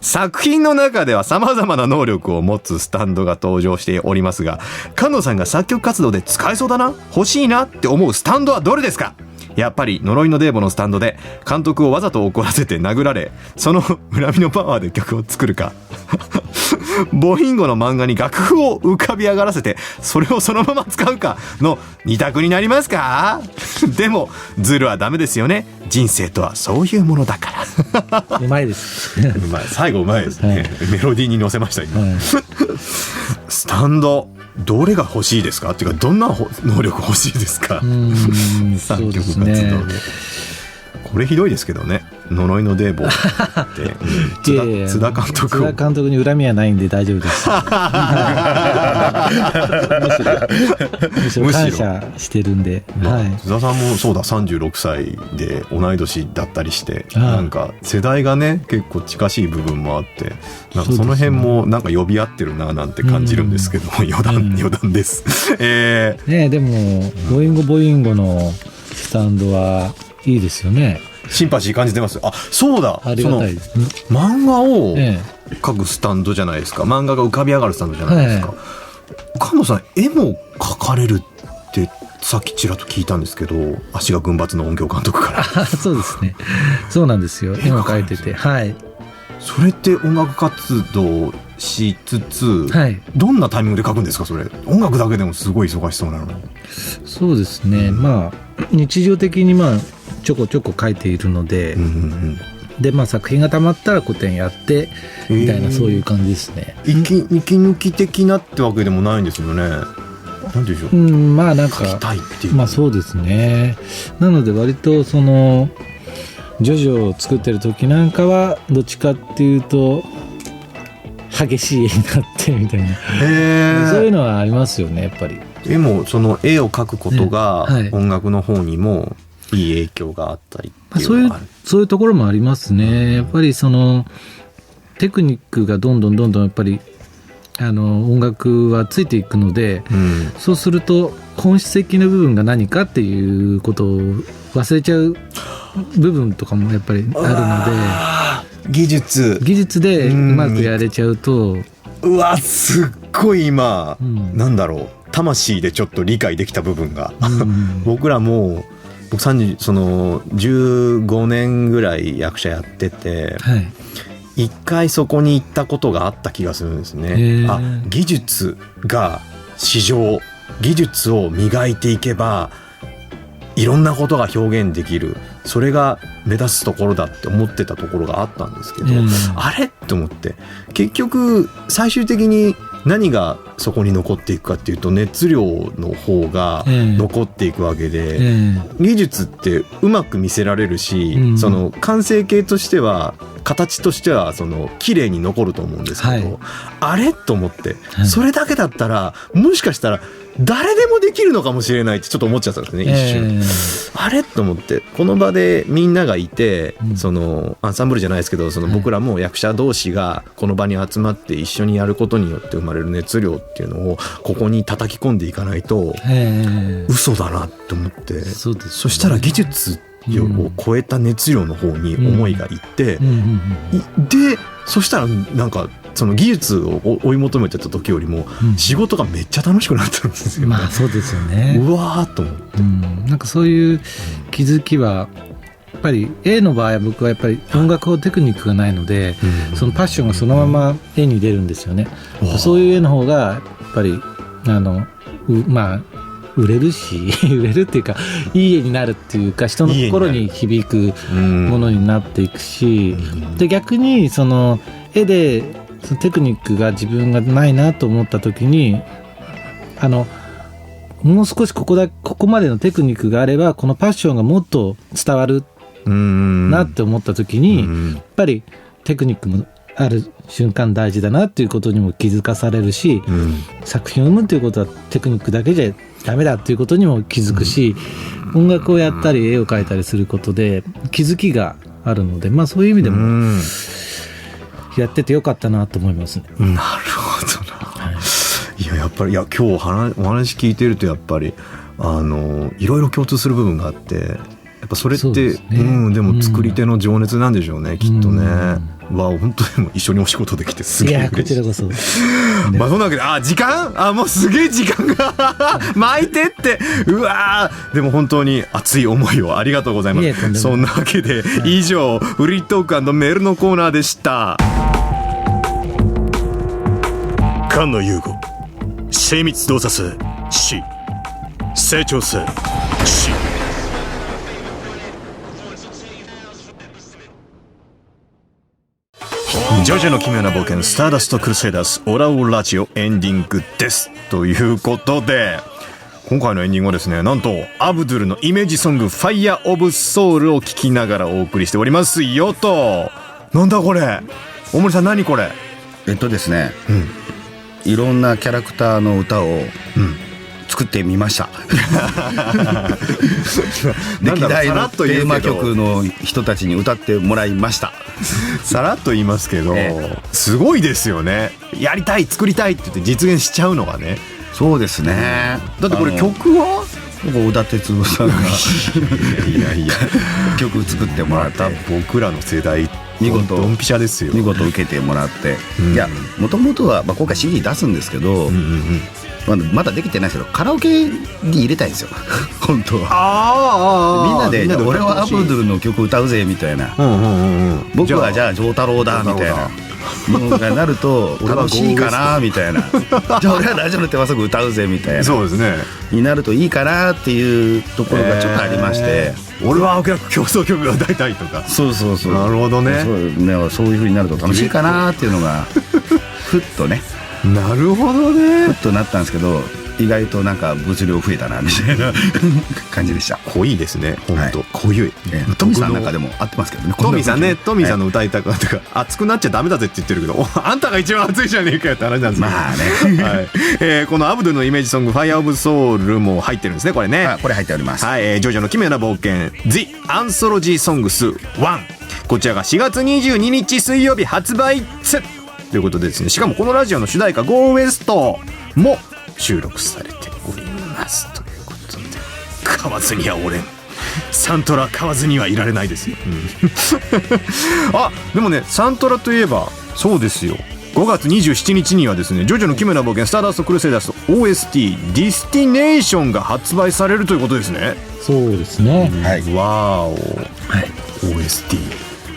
Speaker 1: 作品の中では様々な能力を持つスタンドが登場しておりますが、菅野さんが作曲活動で使えそうだな、欲しいなって思うスタンドはどれですか？やっぱり呪いのデーボのスタンドで監督をわざと怒らせて殴られ、その恨みのパワーで曲を作るかボヒンゴの漫画に楽譜を浮かび上がらせてそれをそのまま使うかの2択になりますか？でもズルはダメですよね。人生とはそういうものだから
Speaker 4: うまいです
Speaker 1: うまい、最後うまいですね、メロディーに乗せました今、スタンドどれが欲しいですかっていうか、どんな能力欲しいですか？作曲活動で、これひどいですけどね、呪いのデーボって津田監督
Speaker 4: に恨みはないんで大丈夫ですむしろ感謝してるんで、
Speaker 1: 津田さんもそうだ、36歳で同い年だったりして、なんか世代がね結構近しい部分もあって、なんかその辺もなんか呼び合ってるななんて感じるんですけど、余談ですで
Speaker 4: もボインゴのスタンドはいいですよね。
Speaker 1: シンパシー感じてます。そうだ、
Speaker 4: ありがたいです、
Speaker 1: 漫画を描くスタンドじゃないですか、漫画が浮かび上がるスタンドじゃないですか、菅野さん絵も描かれるってさっきちらっと聞いたんですけど、足が群抜の音響監督から
Speaker 4: そうですね、そうなんですよ、絵も描いてて、
Speaker 1: それって音楽活動しつつ、
Speaker 4: はい、
Speaker 1: どんなタイミングで書くんですか？それ音楽だけでもすごい忙しそうなのに。
Speaker 4: そうですね、まあ日常的にまあちょこちょこ書いているので、でまあ作品がたまったら個展やってみたいな、そういう感じですね。
Speaker 1: 息抜き的なってわけでもないんですよね。なんでしょう、
Speaker 4: まあなんか
Speaker 1: 書きたいっていう、
Speaker 4: まあそうですね。なので割とそのジョジョを作ってる時なんかはどっちかっていうと激しい絵になってみたいな、そういうのはありますよね、やっぱり。
Speaker 1: でもその絵を描くことが
Speaker 4: はい、
Speaker 1: 音楽の方にもいい影響があったりっていうのがある。
Speaker 4: そういうところもありますね。やっぱりそのテクニックがどんどんやっぱり音楽はついていくので、そうすると本質的な部分が何かっていうことを忘れちゃう部分とかもやっぱりあるので、技術でうまくやれちゃうと、
Speaker 1: うわすっごい今、なんだろう、魂でちょっと理解できた部分が、僕らも僕その15年ぐらい役者やってて、一回そこに行ったことがあった気がするんですね。技術が市場、技術を磨いていけばいろんなことが表現できる、それが目指すところだって思ってたところがあったんですけど、あれって思って、結局最終的に何がそこに残っていくかっていうと熱量の方が残っていくわけで、技術ってうまく見せられるし、その完成形としては形としてはその綺麗に残ると思うんですけど、あれと思って、それだけだったらもしかしたら誰でもできるのかもしれないってちょっと思っちゃったんですね、一瞬。あれと思って、この場でみんながいて、そのアンサンブルじゃないですけど、その僕らも役者同士がこの場に集まって一緒にやることによって生まれる熱量っていうのをここに叩き込んでいかないと嘘だなって思って、そしたら技術を超えた熱量の方に思いがいって、でそしたらなんかその技術を追い求めてた時よりも仕事がめっちゃ楽しくなったんですよね。
Speaker 4: まあそうですよね。
Speaker 1: うわーと思って、
Speaker 4: なんかそういう気づきはやっぱり絵の場合は、僕はやっぱり音楽法テクニックがないので、そのパッションがそのまま絵に出るんですよね。そういう絵の方がやっぱりまあ売れるし売れるっていうか、いい絵になるっていうか、人の心に響くものになっていくし、で逆にその絵でそのテクニックが自分がないなと思った時に、もう少しここまでのテクニックがあればこのパッションがもっと伝わるなって思った時に、やっぱりテクニックもある瞬間大事だなっていうことにも気づかされるし、作品を生むということはテクニックだけじゃダメだっていうことにも気づくし、音楽をやったり絵を描いたりすることで気づきがあるので、まあそういう意味でもやっててよかったなと思いますね。
Speaker 1: なるほどな。やっぱり今日お話聞いてるとやっぱりいろいろ共通する部分があって、やっぱそれって、でも作り手の情熱なんでしょうね、きっとね。本当にも一緒にお仕事できてすげえ嬉しい。いやこちらこそ。まあそんなわけで時間もうすげえ時間が巻いてって、うわー、でも本当に熱い思いをありがとうございます。そんなわけで以上、フリートーク&メールのコーナーでした。
Speaker 5: 菅野優吾、精密動作性 C、 成長性 C。
Speaker 1: ジョジョの奇妙な冒険スターダストクルセイダースオラオラジオエンディングです。ということで、今回のエンディングはですね、なんとアブドゥルのイメージソングファイヤーオブソウルを聴きながらお送りしておりますよと。なんだこれ、大森さん何これ。
Speaker 2: ですね、いろんなキャラクターの歌を作ってみました。歴代のテーマ曲の人たちに歌ってもらいました。
Speaker 1: さらっと言いますけど、すごいですよね。やりたい、作りたいって言って実現しちゃうのがね。
Speaker 2: そうですね。
Speaker 1: だってこれ曲は
Speaker 2: 小田哲郎さんが
Speaker 1: いや
Speaker 2: 曲作ってもらって、
Speaker 1: また僕らの世代
Speaker 2: 見事
Speaker 1: ドンピシャですよ。
Speaker 2: 見事受けてもらって、いやもともとは、今回 CD 出すんですけど、まだできてないですけどカラオケに入れたいんですよ本当は。みんなで俺はアブドゥルの曲歌うぜみたいな、僕はじゃあ丈太郎だみたいなのがなると楽しいかなみたいなじゃあ俺はラジオの手羽先歌うぜみたいな、
Speaker 1: そうですね、
Speaker 2: になるといいかなっていうところがちょっとありまして、
Speaker 1: 俺は悪役競争曲が歌いたいとか。
Speaker 2: そうそうそう、
Speaker 1: なるほどね。
Speaker 2: そういう風になると楽しいかなっていうのがふっとね
Speaker 1: なるほどね。
Speaker 2: ふっとなったんですけど、意外となんか物量増えたなみたいな感じでした。
Speaker 1: 濃いですね、本当、濃い。
Speaker 2: トミさんなんかでも合ってますけどね。
Speaker 1: トミさんね、トミさんの歌いたくなってか、熱くなっちゃダメだぜって言ってるけど、あんたが一番熱いじゃねえかよって話なんですけど、
Speaker 2: まあね、
Speaker 1: はい、このアブドゥルのイメージソング「Fire of Soul」も入ってるんですね、これね。
Speaker 2: これ入っております。
Speaker 1: はい、ジョジョの奇妙な冒険 The Anthology Songs 1、こちらが4月22日水曜日発売ということでですね、しかもこのラジオの主題歌 Go West も収録されておりますということで、買わずにはおれん、サントラ買わずにはいられないですよ、あ、でもね、サントラといえばそうですよ、5月27日にはですね、ジョジョの奇妙な冒険スターダストクルセイダース OST ディスティネーションが発売されるということですね。
Speaker 4: そうですね、
Speaker 2: はい、
Speaker 1: わーお、
Speaker 2: はい、
Speaker 1: OST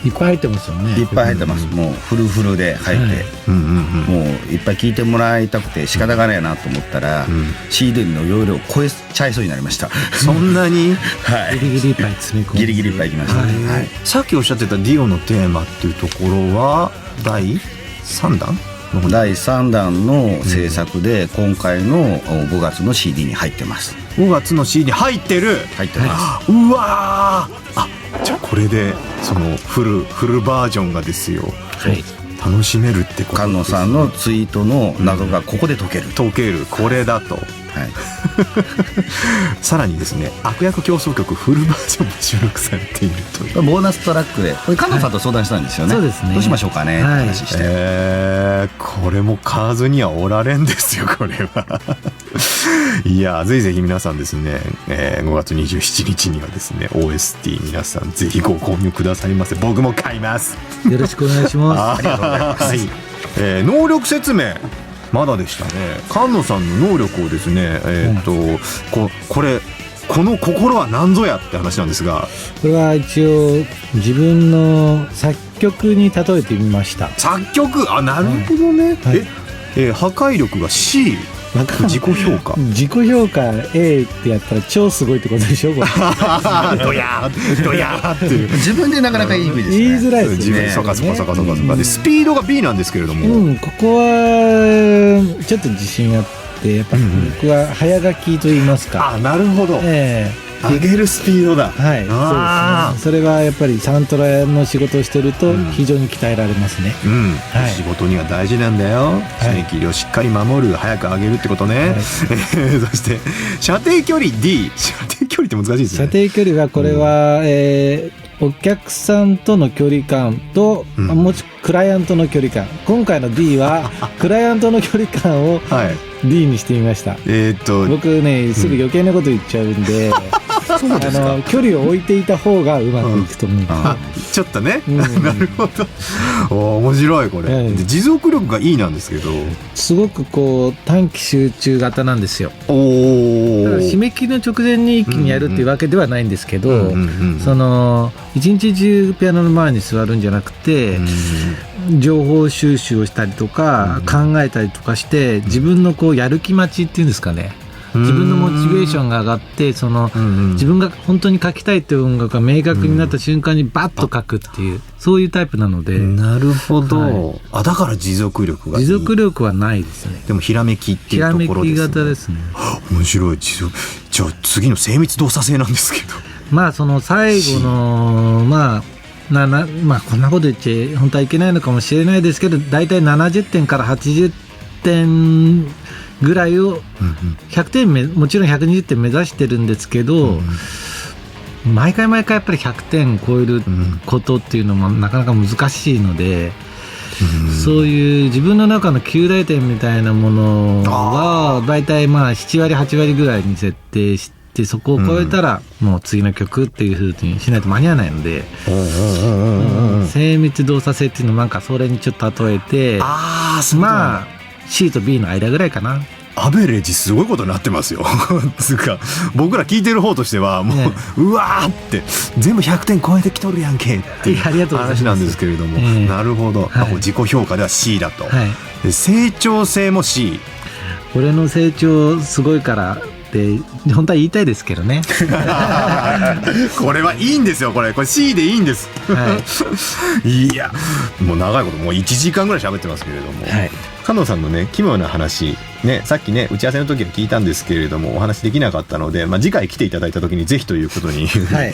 Speaker 4: いっぱい入ってますよね。
Speaker 2: いっぱい入ってます。もうフルフルで入って、もういっぱい聴いてもらいたくて仕方がないなと思ったら、CD の容量を超えちゃいそうになりました。
Speaker 1: そんなに
Speaker 2: はい、
Speaker 4: ギリギリいっぱい詰め込んで、
Speaker 2: ギリギリいっぱいいきました、はい、
Speaker 1: さっきおっしゃってたディオのテーマっていうところは第3弾
Speaker 2: 第3弾の制作で、今回の5月の CD に入ってます。
Speaker 1: 5月の CD 入ってる、
Speaker 2: 入ってます。
Speaker 1: うわー、あ、じゃあこれでそのフルバージョンがですよ、
Speaker 4: はい、
Speaker 1: 楽しめるってことですね。
Speaker 2: 菅野さんのツイートの謎がここで解ける、
Speaker 1: これだと、
Speaker 2: はい、
Speaker 1: さらにですね、悪役競争曲フルバージョンも収録されているという
Speaker 2: ボーナストラックで、これ菅野さんと相談したんですよね、
Speaker 4: そうですね、
Speaker 2: どうしましょうかねって話して、
Speaker 1: これも買わずにはおられんですよ、これはいや、ぜひぜひ皆さんですね、5月27日にはですね OST 皆さんぜひご購入くださいませ。僕も買います。
Speaker 4: よろしくお願いします。
Speaker 2: ありがとうございます、
Speaker 1: はい、能力説明まだでしたね。菅野さんの能力をですね、この心は何ぞやって話なんですが、
Speaker 4: これは一応自分の作曲に例えてみました。
Speaker 1: 作曲、あ、なるほどね、
Speaker 4: はい、
Speaker 1: 破壊力が C、自己評価
Speaker 4: 自己評価 A ってやったら超すごいってことでしょ、これ
Speaker 1: ドヤーっていう
Speaker 2: 自分でなかなか言いにくいですね、
Speaker 4: 言いづらいですね。
Speaker 1: 自分サカサカでスピードが B なんですけれども、
Speaker 4: ここはちょっと自信あって、やっぱ僕は早書きと言いますか、
Speaker 1: あ、なるほど、上げるスピードだ、
Speaker 4: はい、そうですね。それはやっぱりサントラの仕事をしてると非常に鍛えられますね、はい、
Speaker 1: 仕事には大事なんだよ、締め切りをしっかり守る、早く上げるってことね、はい、そして射程距離 D、 射程距離って難しいですね。
Speaker 4: 射程距離はこれは、お客さんとの距離感と、もちクライアントの距離感、今回の D はクライアントの距離感を D にしてみました、僕ね、すぐ余計なこと言っちゃうんで、距離を置いていた方がうまくいくと思う、
Speaker 1: ちょっとね、なるほど、面白いこれ、で持続力がいいなんですけど、
Speaker 4: すごくこう短期集中型なんですよ。締め切りの直前に一気にやるっていうわけではないんですけど、その一日中ピアノの前に座るんじゃなくて、情報収集をしたりとか、考えたりとかして、自分のこうやる気待ちっていうんですかね、自分のモチベーションが上がって、その、自分が本当に書きたいっていう音楽が明確になった瞬間にバッと書くっていう、そういうタイプなので。
Speaker 1: なるほど、はい、だから持続力がいい。
Speaker 4: 持続力はないですね。
Speaker 1: でもひらめきっていうところですね。
Speaker 4: ひらめき型ですね。
Speaker 1: 面白い。じゃあ次の精密動作性なんですけど、
Speaker 4: まあその最後のまあこんなこと言っちゃ本当はいけないのかもしれないですけど、だいたい70点から80点ぐらいを100点もちろん120点目指してるんですけど、毎回やっぱり100点超えることっていうのもなかなか難しいので、そういう自分の中の9大点みたいなものはだいたい7割8割ぐらいに設定して、そこを超えたらもう次の曲っていう風にしないと間に合わないので、精密動作性っていうのをなんかそれにちょっと例えて、まあ C と B の間ぐらいかな。
Speaker 1: アベレージすごいことになってますよつうか僕ら聞いてる方としてはもう、
Speaker 4: ね、
Speaker 1: うわーって全部100点超えてきとるやんけっていう話なんですけれども、なるほど、はい、自己評価では C だと、はい、で成長性も C。
Speaker 4: 俺の成長すごいからって本当は言いたいですけどね
Speaker 1: これはいいんですよ、これ C でいいんです、はい、いやもう長いこともう1時間ぐらい喋ってますけれども、はい、加納さんのね奇妙な話ね、さっきね打ち合わせの時に聞いたんですけれどもお話できなかったので、次回来ていただいた時にぜひということに、はい、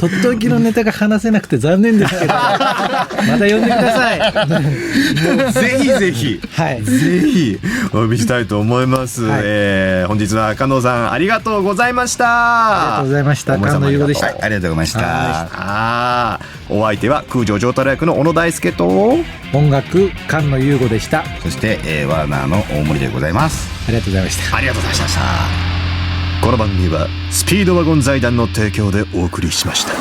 Speaker 4: とっておきのネタが話せなくて残念ですけどまた呼んでください
Speaker 1: もうぜひぜひ、はい、ぜひお呼びしたいと思います、はい、本日は加納さんありがとうございました。
Speaker 4: ありがとうございました。菅野優吾でした、
Speaker 2: はい、ありがとうございました。
Speaker 1: お相手は空城城太郎役の小野大輔と
Speaker 4: 音楽菅野優吾でした。
Speaker 2: そして、ワーナーの大森でございます。
Speaker 4: ありがとうございました。
Speaker 1: ありがとうございました。この番組はスピードワゴン財団の提供でお送りしました。